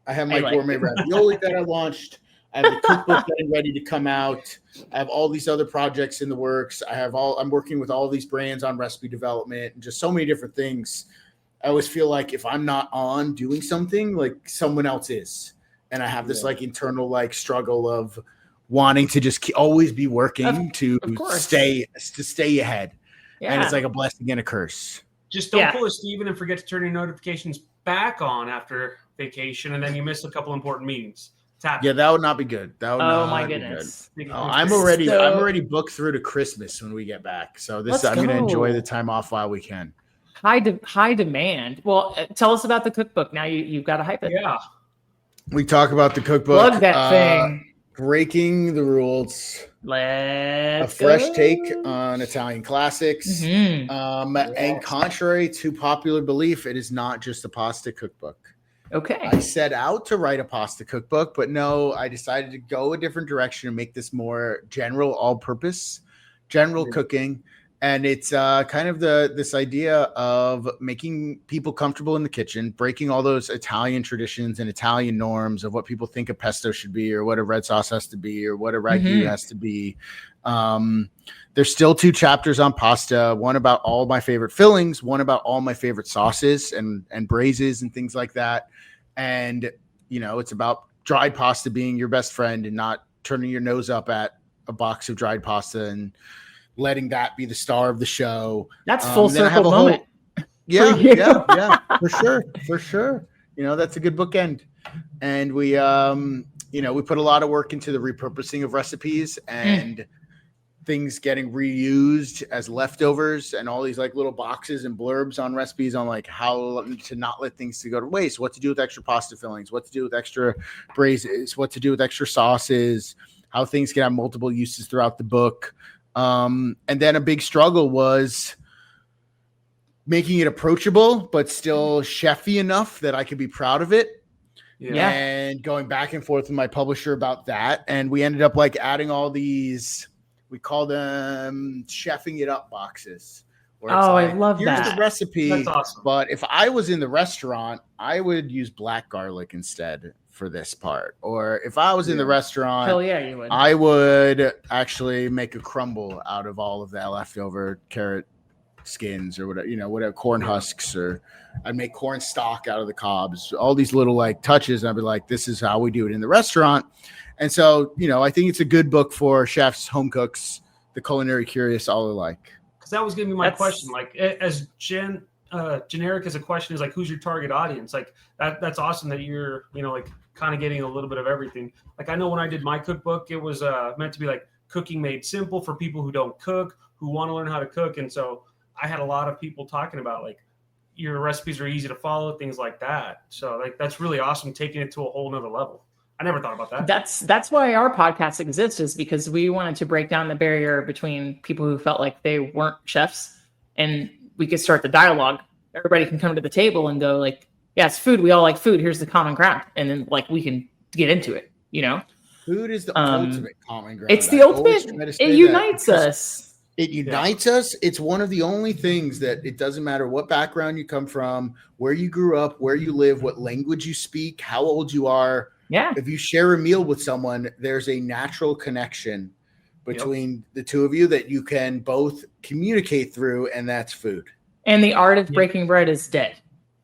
I have my gourmet ravioli that I launched. I have the cookbook getting ready to come out. I have all these other projects in the works. I'm working with all these brands on recipe development and just so many different things. I always feel like if I'm not on doing something, like someone else is. And I have this like internal like struggle of wanting to just always be working to stay ahead. Yeah. And it's like a blessing and a curse. Just don't pull a Steven and forget to turn your notifications back on after vacation, and then you miss a couple important meetings. Yeah, that would not be good. That would my goodness. I'm already booked through to Christmas when we get back. So I'm going to enjoy the time off while we can. High demand. Well, tell us about the cookbook. Now you've got to hype it. Yeah. We talk about the cookbook. Plug that thing. Breaking the rules. Let's a fresh take on Italian classics. Mm-hmm. And contrary to popular belief, it is not just a pasta cookbook. Okay. I set out to write a pasta cookbook, but no, I decided to go a different direction and make this more general, all-purpose, cooking. And it's kind of this idea of making people comfortable in the kitchen, breaking all those Italian traditions and Italian norms of what people think a pesto should be or what a red sauce has to be or what a ragu has to be. There's still 2 chapters on pasta, one about all my favorite fillings, one about all my favorite sauces and braises and things like that. And, it's about dried pasta being your best friend and not turning your nose up at a box of dried pasta and letting that be the star of the show. That's full circle moment. Yeah, for sure. That's a good bookend. And we, we put a lot of work into the repurposing of recipes and things getting reused as leftovers and all these like little boxes and blurbs on recipes on like how to not let things to go to waste, what to do with extra pasta fillings, what to do with extra braises, what to do with extra sauces, how things can have multiple uses throughout the book. And then a big struggle was making it approachable, but still chefy enough that I could be proud of it. Yeah. And going back and forth with my publisher about that. And we ended up like adding all these, we call them chefing it up boxes. I love that. Here's the recipe. That's awesome. But if I was in the restaurant, I would use black garlic instead for this part. Or if I was in the restaurant, hell yeah, you would. I would actually make a crumble out of all of that leftover carrot skins or whatever, corn husks, or I'd make corn stock out of the cobs, all these little like touches. And I'd be like, this is how we do it in the restaurant. And so, I think it's a good book for chefs, home cooks, the culinary curious, all alike. because that was going to be my That's- question. Like, as generic as a question is like, who's your target audience? Like that's awesome that you're, like kind of getting a little bit of everything. Like I know when I did my cookbook, it was meant to be like cooking made simple for people who don't cook, who want to learn how to cook. And so I had a lot of people talking about like your recipes are easy to follow, things like that. So like that's really awesome, taking it to a whole nother level. I never thought about that. That's why our podcast exists, is because we wanted to break down the barrier between people who felt like they weren't chefs, and we could start the dialogue. Everybody can come to the table and go like, yeah, it's food. We all like food. Here's the common ground. And then like we can get into it, Food is the ultimate common ground. It's the ultimate. It unites us. It unites us. It's one of the only things that it doesn't matter what background you come from, where you grew up, where you live, what language you speak, how old you are. Yeah. If you share a meal with someone, there's a natural connection between the two of you that you can both communicate through, and that's food. And the art of breaking bread is dead.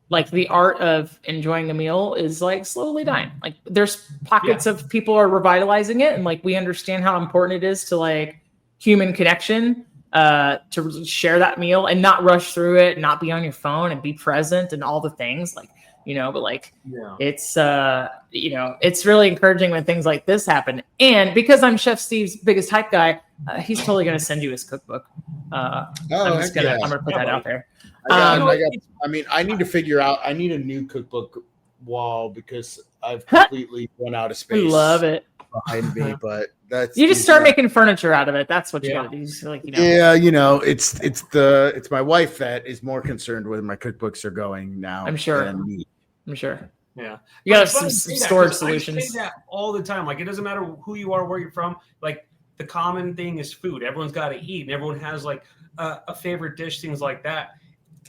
Like the art of enjoying a meal is like slowly dying. Like there's pockets of people are revitalizing it, and like we understand how important it is to like human connection, to share that meal and not rush through it, not be on your phone and be present and all the things like, but like it's it's really encouraging when things like this happen. And because I'm Chef Steve's biggest hype guy, he's totally going to send you his cookbook. I'm gonna put that out there. I need to figure out. I need a new cookbook wall because I've completely run out of space. I love it behind me, but that's you just start making furniture out of it. That's what you gotta do. Just like, it's my wife that is more concerned where my cookbooks are going now. I'm sure. Yeah, you got some storage solutions. I say that all the time. Like it doesn't matter who you are, where you're from. Like the common thing is food. Everyone's got to eat, and everyone has like a favorite dish, things like that.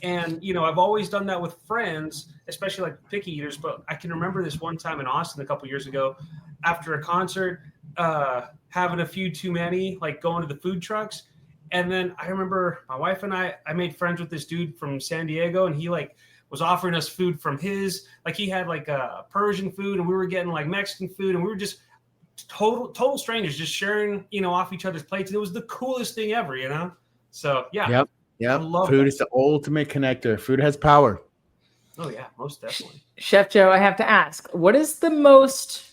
And I've always done that with friends, especially like picky eaters. But I can remember this one time in Austin a couple years ago, after a concert, having a few too many, like going to the food trucks. And then I remember my wife and I made friends with this dude from San Diego, and he like was offering us food from his, like he had like a Persian food, and we were getting like Mexican food, and we were just total strangers, just sharing, off each other's plates. And it was the coolest thing ever, So yeah. Yep. Food is the ultimate connector. Food has power. Oh yeah, most definitely. Chef Joe, I have to ask, what is the most,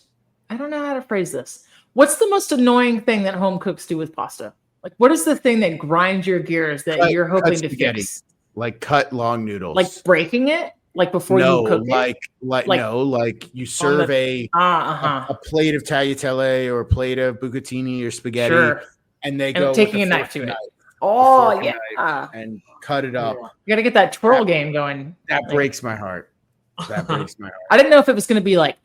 I don't know how to phrase this. What's the most annoying thing that home cooks do with pasta? Like, what is the thing that grinds your gears that you're hoping to fix? Like cut long noodles. Like breaking it? Like before you cook it? Like you serve a plate of tagliatelle or a plate of bucatini or spaghetti, and they go taking a knife to it. Oh yeah, and cut it up. You got to get that twirl game going. That breaks my heart. I didn't know if it was going to be like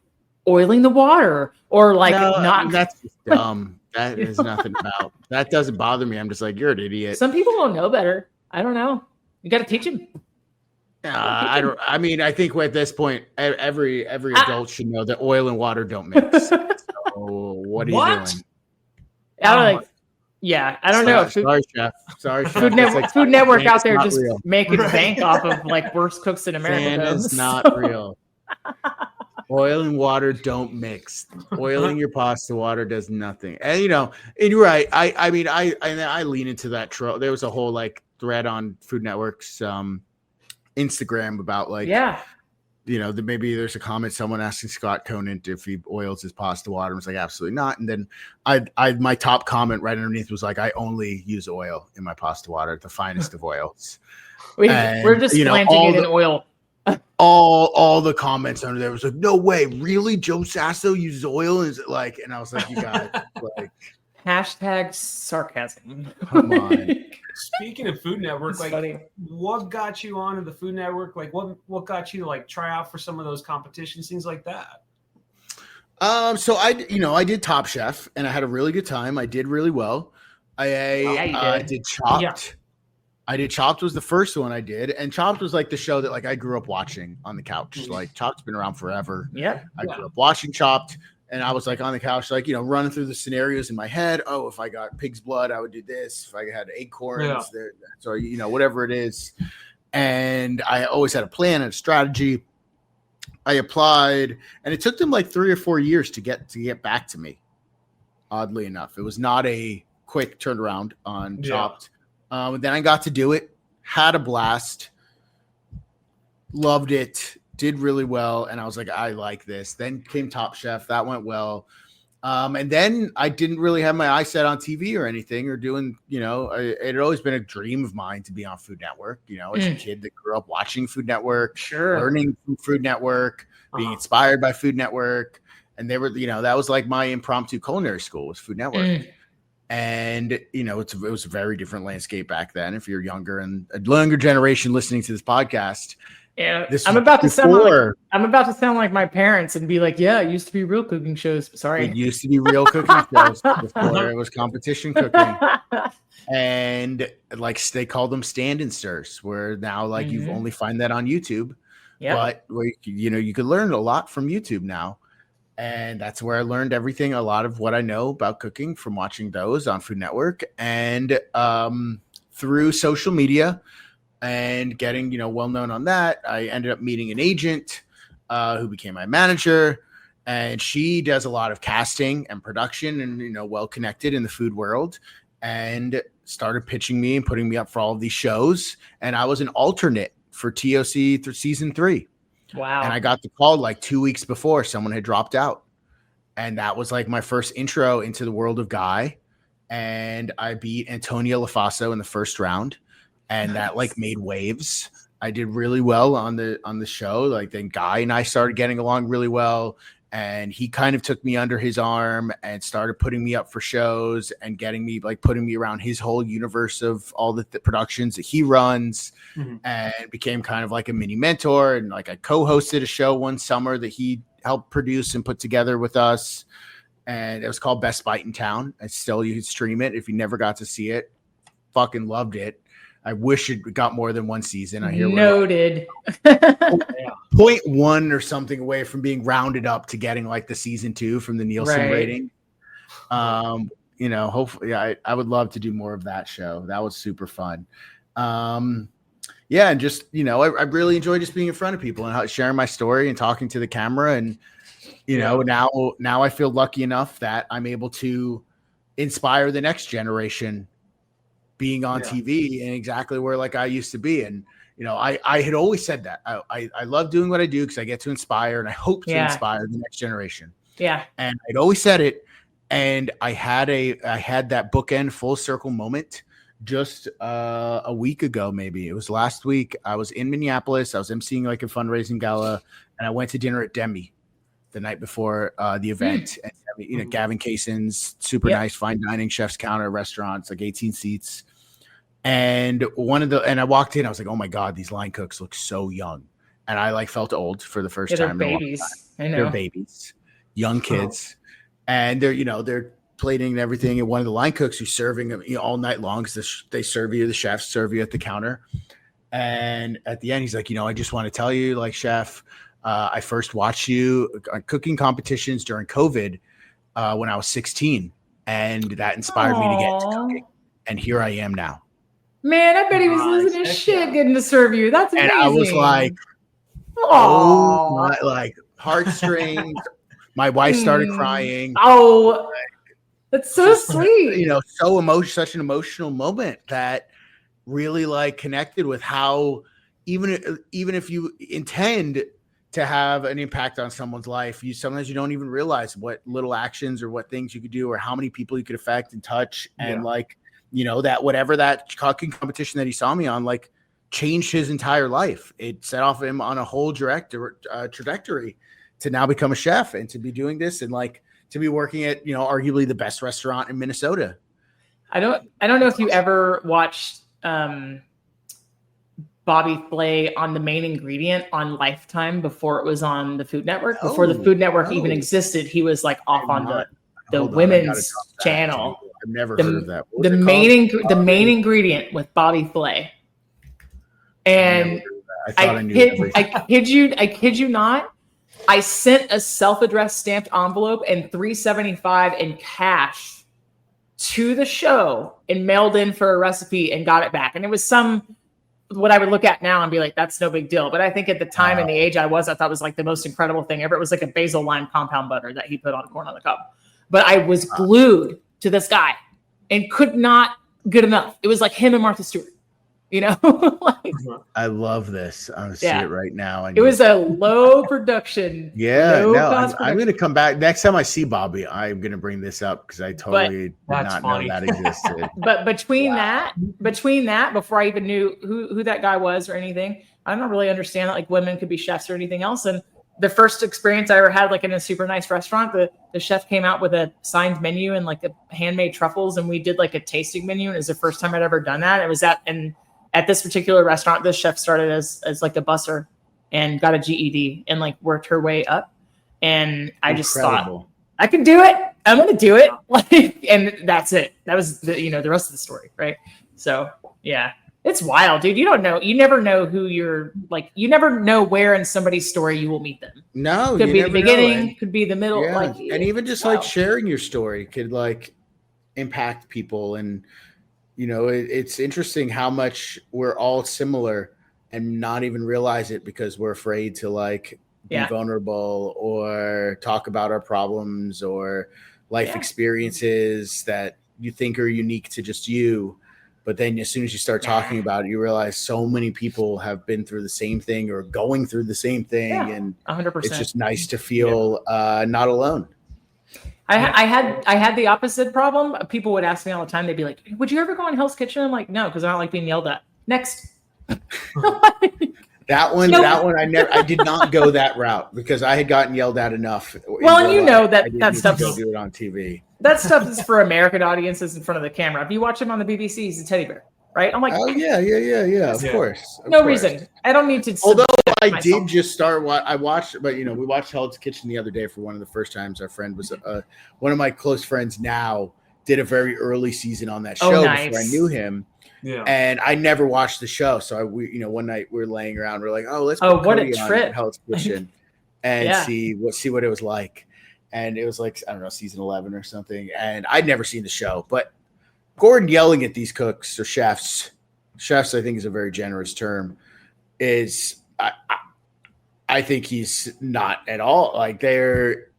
oiling the water or like not. That's just dumb. That is nothing about. That doesn't bother me. I'm just like, you're an idiot. Some people don't know better. I don't know. You got to teach them. I don't. I mean, I think at this point, every adult should know that oil and water don't mix. So what are you doing? I don't know. Sorry, chef. Food Network out there just making bank off of like worst cooks in America. It's not real. Oil and water don't mix. Oiling your pasta water does nothing. And and you're right. I mean, I lean into that troll. There was a whole like thread on Food Network's Instagram about like maybe there's a comment someone asking Scott Conant if he oils his pasta water, and was like, absolutely not. And then my top comment right underneath was like, I only use oil in my pasta water, the finest of oils. We're just planting it in oil. All the comments under there was like, no way, really? Joe Sasto uses oil? Is it like? And I was like, you guys, like, hashtag sarcasm. Come on. Speaking of Food Network, like, funny. What got you onto the Food Network? Like, what got you to like try out for some of those competitions, things like that? So I did Top Chef, and I had a really good time. I did really well. I did Chopped. Yeah. I did Chopped was the first one I did, and Chopped was like the show that like I grew up watching on the couch. Like Chopked's been around forever. Yeah, I grew up watching Chopped, and I was like on the couch, like running through the scenarios in my head. Oh, if I got pig's blood, I would do this. If I had acorns, so whatever it is. And I always had a plan and a strategy. I applied, and it took them like 3 or 4 years to get back to me. Oddly enough, it was not a quick turnaround on Chopped. Then I got to do it, had a blast, loved it, did really well. And I was like, I like this. Then came Top Chef. That went well. And then I didn't really have my eye set on TV or anything or doing, it had always been a dream of mine to be on Food Network, as a kid that grew up watching Food Network, learning from Food Network, being inspired by Food Network. And they were, that was like my impromptu culinary school was Food Network. And, it was a very different landscape back then. If you're younger and a younger generation listening to this podcast. Yeah, I'm about to sound like my parents and be like, yeah, it used to be real cooking shows. Sorry. It used to be real cooking shows before it was competition cooking. And like they call them stand and stirs, where now like you only find that on YouTube. Yeah. But where you could learn a lot from YouTube now. And that's where I learned everything, a lot of what I know about cooking from watching those on Food Network and through social media. And getting, well known on that, I ended up meeting an agent who became my manager, and she does a lot of casting and production and, well connected in the food world, and started pitching me and putting me up for all of these shows. And I was an alternate for TOC through season 3. Wow. And I got the call like 2 weeks before someone had dropped out. And that was like my first intro into the world of Guy. And I beat Antonio LaFaso in the first round. And that like made waves. I did really well on the show. Like then Guy and I started getting along really well. And he kind of took me under his arm and started putting me up for shows and putting me around his whole universe of all the productions that he runs, and became kind of like a mini mentor. And like I co-hosted a show one summer that he helped produce and put together with us. And it was called Best Bite in Town. And still you can stream it if you never got to see it. Fucking loved it. I wish it got more than one season. I hear noted. 0.1 or something away from being rounded up to getting like the season 2 from the Nielsen rating. Hopefully, I would love to do more of that show. That was super fun. And just I really enjoy just being in front of people and sharing my story and talking to the camera. And now I feel lucky enough that I'm able to inspire the next generation. Being on TV and exactly where like I used to be. And, I had always said that I love doing what I do because I get to inspire and I hope to inspire the next generation. Yeah. And I'd always said it. And I had that bookend full circle moment just a week ago, maybe. It was last week. I was in Minneapolis. I was emceeing like a fundraising gala and I went to dinner at Demi the night before the event. And, Gavin Kaysen's super nice fine dining chef's counter restaurants, like 18 seats. And I walked in, I was like, oh my God, these line cooks look so young. And I like felt old for the first time. They're babies. I know. They're babies, young kids. And they're plating and everything. And one of the line cooks who's serving them all night long because they serve you, the chefs serve you at the counter. And at the end, he's like, I just want to tell you, like, chef, I first watched you on cooking competitions during COVID when I was 16. And that inspired me to get into cooking. And here I am now. Man, I bet he was losing his shit getting to serve you. That's amazing. And I was like, oh, my, like heartstrings. My wife started crying. Oh, that's so sweet. Such an emotional moment that really like connected with how even if you intend to have an impact on someone's life, sometimes you don't even realize what little actions or what things you could do or how many people you could affect and touch. And that whatever that cooking competition that he saw me on, like changed his entire life. It set off him on a whole trajectory to now become a chef and to be doing this and like to be working at, arguably the best restaurant in Minnesota. I don't know if you ever watched Bobby Flay on The Main Ingredient on Lifetime before it was on the Food Network. Before the Food Network even existed, he was like off on the women's channel. I've never heard of that. The main ingredient with Bobby Flay. And I kid you not. I sent a self-addressed stamped envelope and $3.75 in cash to the show and mailed in for a recipe and got it back. And it was what I would look at now and be like, that's no big deal. But I think at the time and the age I thought it was like the most incredible thing ever. It was like a basil lime compound butter that he put on corn on the cob. But I was glued to this guy and could not good enough. It was like him and Martha Stewart, you know. Like, I love this. I'm gonna see it right now. It was a low production. Yeah, low no, cost I'm production. gonna come back next time I see Bobby. I'm gonna bring this up because I totally did not know that existed. But between that, before I even knew who that guy was or anything, I don't really understand that like women could be chefs or anything else. And the first experience I ever had, like in a super nice restaurant, the chef came out with a signed menu and like a handmade truffles, and we did like a tasting menu. And it was the first time I'd ever done that. It was at this particular restaurant, this chef started as like a busser and got a GED and like worked her way up. And I just thought, I can do it. I'm going to do it. Like, and that's it. That was the rest of the story. Right. So yeah, it's wild, dude. You don't know. You never know who you're like, you never know where in somebody's story you will meet them. No, could be the beginning, could be the middle. Yeah. Like, and even just like sharing your story could like impact people. And, it's interesting how much we're all similar and not even realize it because we're afraid to like be vulnerable or talk about our problems or life experiences that you think are unique to just you. But then as soon as you start talking about it, you realize so many people have been through the same thing or going through the same thing. And 100%. It's just nice to feel not alone. I had the opposite problem. People would ask me all the time. They'd be like, "Would you ever go in Hell's Kitchen?" I'm like, "No, because I don't like being yelled at." Next. That one, I did not go that route because I had gotten yelled at enough. Well, and that stuff is do it on TV. That stuff is for American audiences in front of the camera. If you watch him on the BBC, he's a teddy bear, right? I'm like, oh yeah, of course. No reason. I don't need to. Although I did just start. I watched, but we watched Hell's Kitchen the other day for one of the first times. Our friend was one of my close friends. Now did a very early season on that show before I knew him. Yeah. And I never watched the show, so one night we're laying around, we're like, oh, let's put what Cody a trip on Hell's Kitchen and see what it was like. And it was like, I don't know, season 11 or something. And I'd never seen the show, but Gordon yelling at these cooks or chefs, I think is a very generous term, is I think he's not at all. Like they're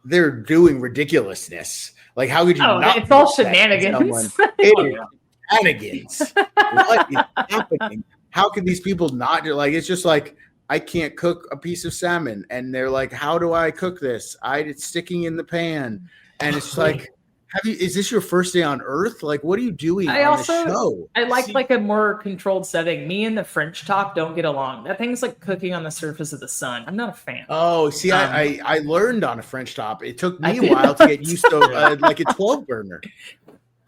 doing ridiculousness. Like how could you not? It's all shenanigans. Shenanigans. What is happening? How can these people not do like it's just like I can't cook a piece of salmon and they're like, how do I cook this? It's sticking in the pan. And it's like, is this your first day on earth? Like, what are you doing on the show? I like a more controlled setting. Me and the French top don't get along. That thing's like cooking on the surface of the sun. I'm not a fan. Oh, see, I learned on a French top. It took me a while to get used to like a 12 burner.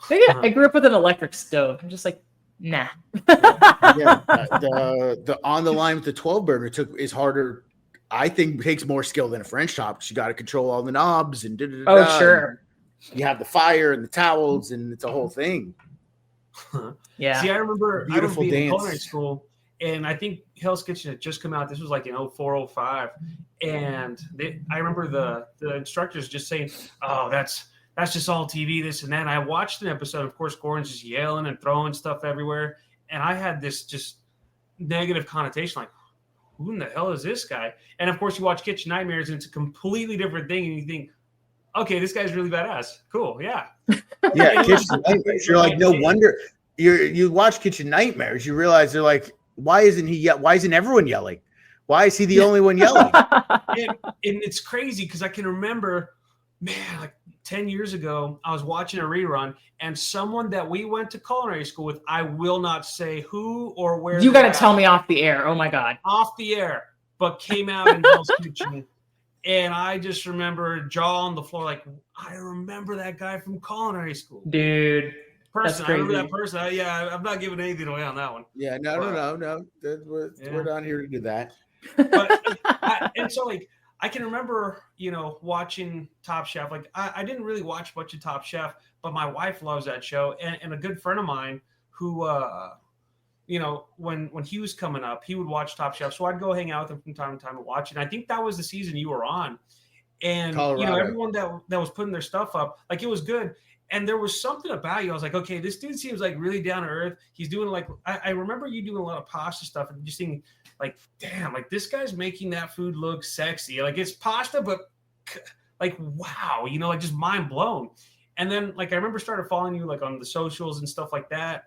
I grew up with an electric stove. I'm just like, nah. The on the line with the 12 burner is harder. I think takes more skill than a French top because you got to control all the knobs and sure. You have the fire and the towels and it's a whole thing. Yeah. See, I remember Beautiful being in culinary school, and I think Hell's Kitchen had just come out. This was like in 04, 05. And I remember the instructors just saying, "Oh, that's just all TV, this and that." And I watched an episode. Of course, Gordon's just yelling and throwing stuff everywhere. And I had this just negative connotation, like, who in the hell is this guy? And of course, you watch Kitchen Nightmares, and it's a completely different thing. And you think, okay, this guy's really badass. Cool, yeah. Yeah, Kitchen Nightmares. You're like, no wonder. You watch Kitchen Nightmares, you realize they're like, why isn't everyone yelling? Why is he the only one yelling? And it's crazy because I can remember, man, like 10 years ago, I was watching a rerun, and someone that we went to culinary school with, I will not say who or where. You got to tell me off the air. Oh my God. Off the air, but came out in Hell's Kitchen. And I just remember jaw on the floor, like, I remember that guy from culinary school. Dude. I remember that person. I'm not giving anything away on that one. Yeah, no. We're not here to do that. But I can remember, watching Top Chef. Like I didn't really watch much of Top Chef, but my wife loves that show. And a good friend of mine who, when he was coming up, he would watch Top Chef. So I'd go hang out with him from time to time and watch. And I think that was the season you were on. And Colorado. Everyone that was putting their stuff up, like it was good. And there was something about you. I was like, okay, this dude seems like really down to earth. He's doing like, I remember you doing a lot of pasta stuff and just thinking like, damn, like this guy's making that food look sexy. Like it's pasta, but like, wow, like just mind blown. And then like I remember started following you like on the socials and stuff like that.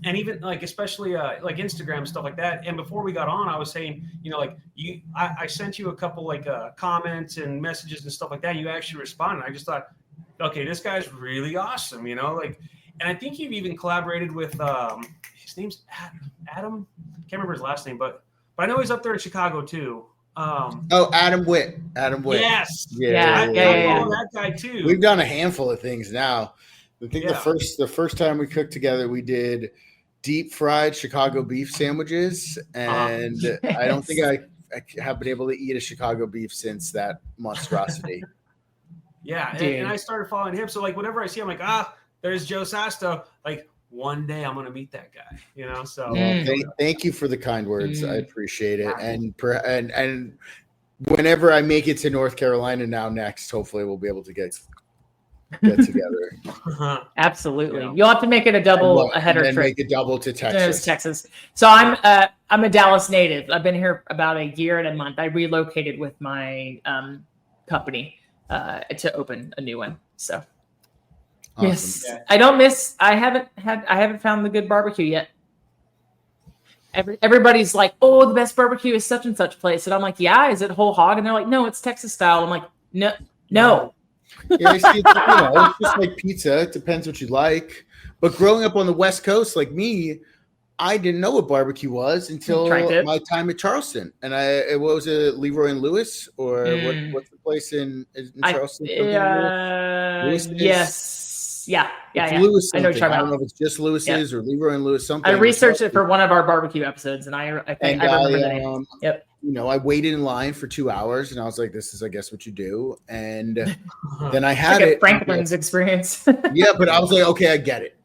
And even like especially like Instagram stuff like that. And before we got on, I was saying, like I sent you a couple like comments and messages and stuff like that. You actually responded. I just thought, okay, this guy's really awesome, like. And I think you've even collaborated with his name's Adam. Can't remember his last name, but I know he's up there in Chicago too. Adam Witt. Yes. Yeah. That guy too. We've done a handful of things now. I think Yeah. the first time we cooked together, we did deep fried Chicago beef sandwiches, and I don't think I have been able to eat a Chicago beef since that monstrosity. Yeah, and I started following him. So like whenever I see him, like there's Joe Sasto. Like one day I'm gonna meet that guy. So Thank you for the kind words. I appreciate it. And whenever I make it to North Carolina next, hopefully we'll be able to get together. Absolutely. You'll have to make it a double header trip. Make a double to Texas. Texas. So I'm a Dallas native. I've been here about a year and a month. I relocated with my company to open a new one. So Awesome. yes, yeah. I haven't found the good barbecue yet. Everybody's like, oh, the best barbecue is such and such place. And I'm like, yeah, is it whole hog? And they're like, no, it's Texas style. I'm like, no. Yeah, it's just like pizza. It depends what you like. But growing up on the West Coast, like me, I didn't know what barbecue was until my time at Charleston. And what was it, Leroy and Lewis, or what's the place in Charleston? Yes, yeah. Lewis. I know what you're talking about. I don't know if it's just Lewis's or Leroy and Lewis something. I researched it for one of our barbecue episodes, and I remember the name. Yep. I waited in line for 2 hours, and I was like, "This is, I guess, what you do." And then I had like Franklin's experience. Yeah, but I was like, "Okay, I get it."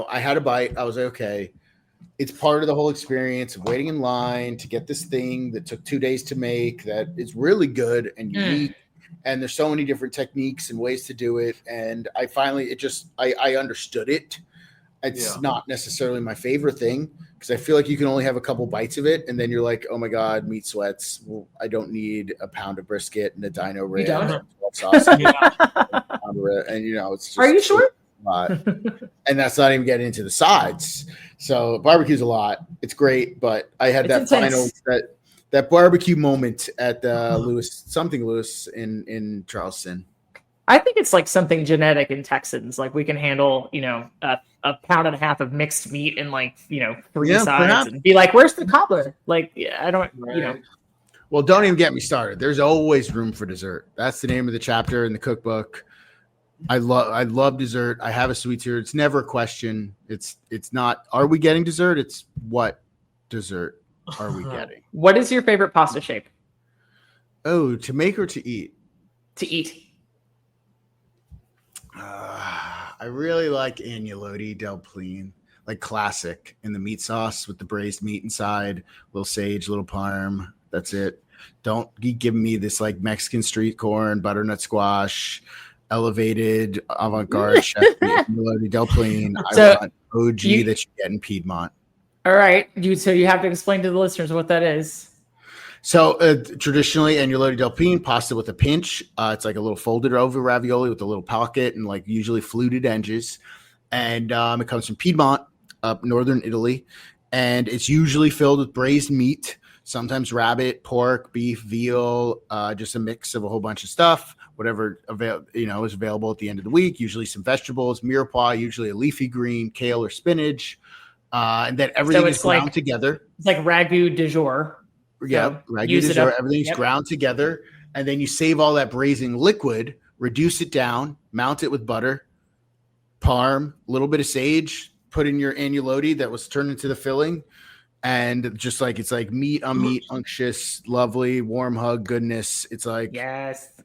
I had a bite. I was like, "Okay." It's part of the whole experience of waiting in line to get this thing that took 2 days to make that is really good and unique. And there's so many different techniques and ways to do it. And I finally, I understood it. It's not necessarily my favorite thing because I feel like you can only have a couple bites of it. And then you're like, oh my God, meat sweats. Well, I don't need a pound of brisket and a dino rib. Sauce. And it's just. Are you sure? And that's not even getting into the sides. So barbecue's a lot. It's great, but I had that barbecue moment at Lewis in Charleston. I think it's like something genetic in Texans. Like we can handle, a pound and a half of mixed meat and 3 sides perhaps. And be like, where's the cobbler? Like, I don't, Well, don't even get me started. There's always room for dessert. That's the name of the chapter in the cookbook. I love dessert. I have a sweet tooth. It's never a question. It's not, are we getting dessert? It's what dessert are we getting? What is your favorite pasta shape? Oh, to make or to eat? To eat. I really like agnolotti del Plin, like classic in the meat sauce with the braised meat inside, little sage, little parm. That's it. Don't give me this like Mexican street corn, butternut squash, elevated avant-garde chef agnolotti del Plin. I want OG that you get in Piedmont. All right. So you have to explain to the listeners what that is. So traditionally, agnolotti del Plin, pasta with a pinch. It's like a little folded over ravioli with a little pocket and like usually fluted edges. And it comes from Piedmont, up northern Italy. And it's usually filled with braised meat, sometimes rabbit, pork, beef, veal, just a mix of a whole bunch of stuff, whatever is available at the end of the week. Usually some vegetables, mirepoix, usually a leafy green, kale or spinach. And then everything is ground together. It's like ragu du jour. Yeah, ragu du jour. Everything's ground together. And then you save all that braising liquid, reduce it down, mount it with butter, parm, a little bit of sage, put in your agnolotti that was turned into the filling. And just like, it's like meat on meat, unctuous, lovely, warm hug goodness. It's like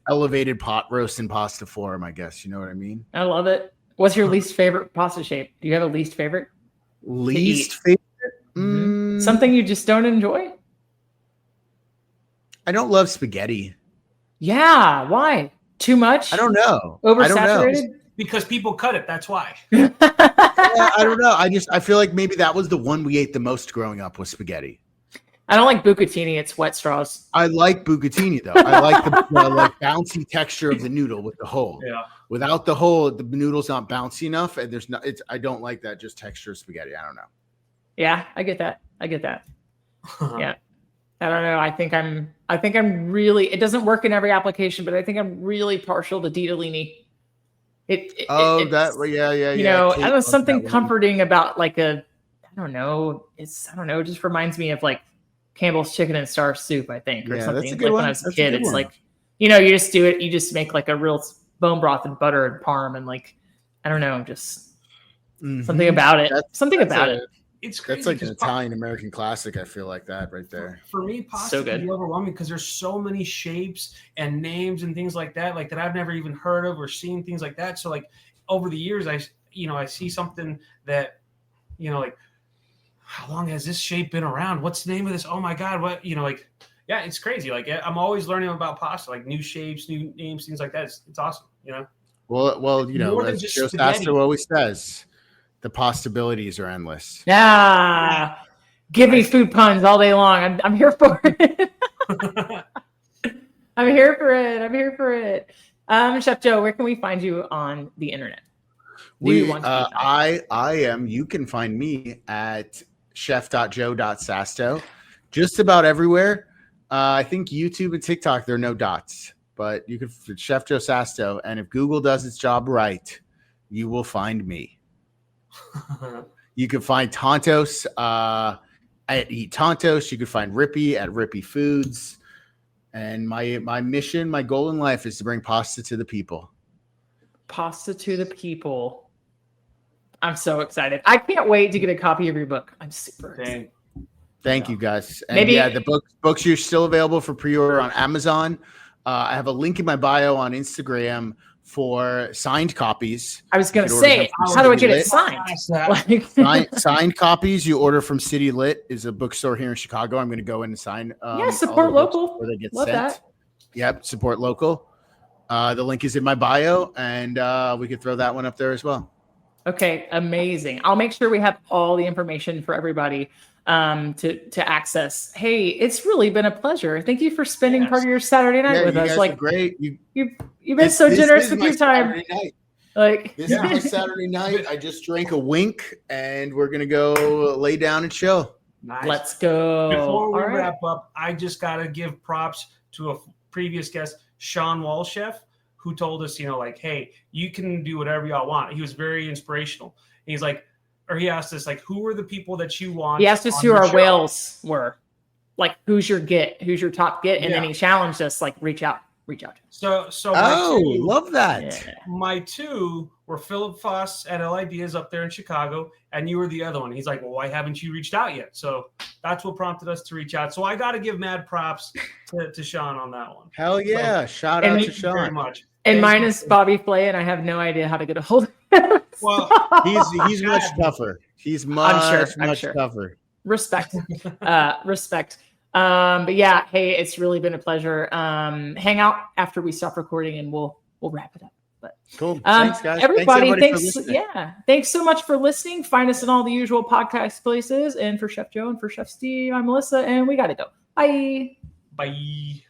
elevated pot roast in pasta form, I guess. You know what I mean? I love it. What's your least favorite pasta shape? Do you have a least favorite? Least favorite? Something you just don't enjoy? I don't love spaghetti. Yeah. Why? Too much? I don't know. Oversaturated? Because people cut it. That's why. Yeah, I don't know. I feel like maybe that was the one we ate the most growing up was spaghetti. I don't like bucatini. It's wet straws. I like bucatini though. I like the like bouncy texture of the noodle with the hole. Yeah. without the noodles not bouncy enough, and there's not. I don't like that just texture spaghetti. I don't know. Yeah, I get that. Yeah. I don't know. I think I'm really, it doesn't work in every application, but I think I'm really partial to ditalini. Yeah. You know, Kate I know something that one. comforting about like I don't know. It just reminds me of like Campbell's chicken and star soup, I think, or Yeah, something. that's a good Like one. when I was a That's a kid, good it's one. like, you know, you just do it. You just make like a real bone broth and butter and parm and like, I don't know, just something about it. It's crazy. That's like an Italian American classic. I feel like that right there. For me, pasta So good. can be overwhelming because there's so many shapes and names and things like that I've never even heard of or seen, things like that. So like over the years, I see something that, like, how long has this shape been around? What's the name of this? Oh my God, what, yeah, it's crazy. Like I'm always learning about pasta, like new shapes, new names, things like that. It's awesome, Well, More than as just Joe spaghetti. Sasto always says, the possibilities are endless. Yeah. Give me food puns all day long. I'm here for it. I'm here for it. Chef Joe, where can we find you on the internet? You can find me at chef.joe.sasto, just about everywhere. I think YouTube and TikTok, there are no dots, but you can Chef Joe Sasto. And if Google does its job right, you will find me. You can find Tontos at Eat Tontos. You can find Rippy at Rippy Foods. And my mission, my goal in life is to bring pasta to the people. Pasta to the people. I'm so excited. I can't wait to get a copy of your book. I'm super excited. Thank you, guys. And the books are still available for pre-order on Amazon. I have a link in my bio on Instagram for signed copies. I was going to say, how do I get it signed? Signed copies you order from City Lit, is a bookstore here in Chicago. I'm going to go in and sign. Support local. Where they get Love sent. that. Yep, support local. The link is in my bio, and we could throw that one up there as well. Okay, amazing. I'll make sure we have all the information for everybody to access. Hey, it's really been a pleasure. Thank you for spending part of your Saturday night with us. Like, great. You've been so generous with your time. Like, this is my Saturday night. I just drank a wink, and we're gonna go lay down and chill. Nice. Let's go. Before we wrap up, I just gotta give props to a previous guest, Sean Walchef, who told us, hey, you can do whatever y'all want. He was very inspirational. And he's like, or he asked us, like, who are the people that you want? He asked us who our whales were. Like, who's your top get? And then he challenged us, like, reach out. So love that. Yeah. My two were Philip Foss at L Ideas up there in Chicago, and you were the other one. He's like, well, why haven't you reached out yet? So that's what prompted us to reach out. So I got to give mad props to Sean on that one. Hell yeah. Shout out to Sean. Very much. And mine is Bobby Flay, and I have no idea how to get a hold of him. Well, he's much tougher. He's much tougher. Respect. Respect. But yeah, hey, it's really been a pleasure. Hang out after we stop recording and we'll wrap it up. But cool. Thanks, guys. Everybody, thanks so much for listening. Find us in all the usual podcast places. And for Chef Joe and for Chef Steve, I'm Melissa, and we gotta go. Bye. Bye.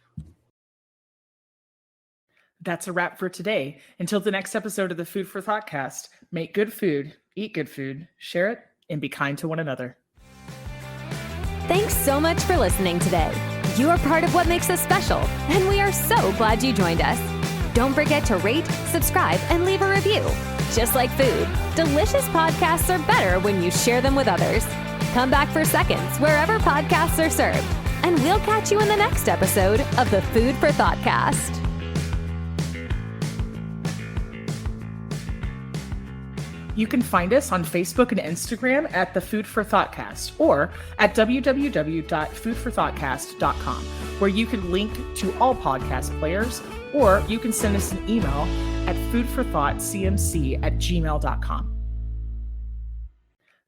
That's a wrap for today. Until the next episode of the Food for Thoughtcast, make good food, eat good food, share it, and be kind to one another. Thanks so much for listening today. You are part of what makes us special, and we are so glad you joined us. Don't forget to rate, subscribe, and leave a review. Just like food, delicious podcasts are better when you share them with others. Come back for seconds wherever podcasts are served, and we'll catch you in the next episode of the Food for Thoughtcast. You can find us on Facebook and Instagram at the Food for Thoughtcast or at www.foodforthoughtcast.com, where you can link to all podcast players, or you can send us an email at foodforthoughtcmc@gmail.com.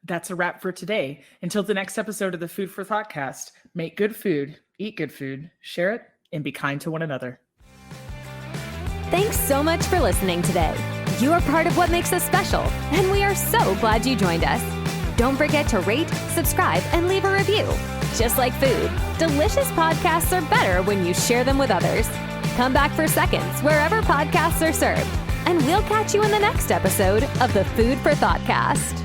That's a wrap for today. Until the next episode of the Food for Thoughtcast, make good food, eat good food, share it, and be kind to one another. Thanks so much for listening today. You are part of what makes us special, and we are so glad you joined us. Don't forget to rate, subscribe, and leave a review. Just like food, delicious podcasts are better when you share them with others. Come back for seconds wherever podcasts are served, And we'll catch you in the next episode of the Food for Thoughtcast.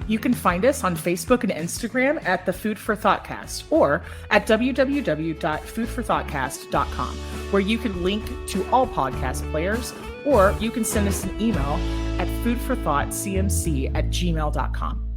You can find us on Facebook and Instagram at the Food for Thoughtcast or at www.foodforthoughtcast.com, where you can link to all podcast players, or you can send us an email at foodforthoughtcmc@gmail.com.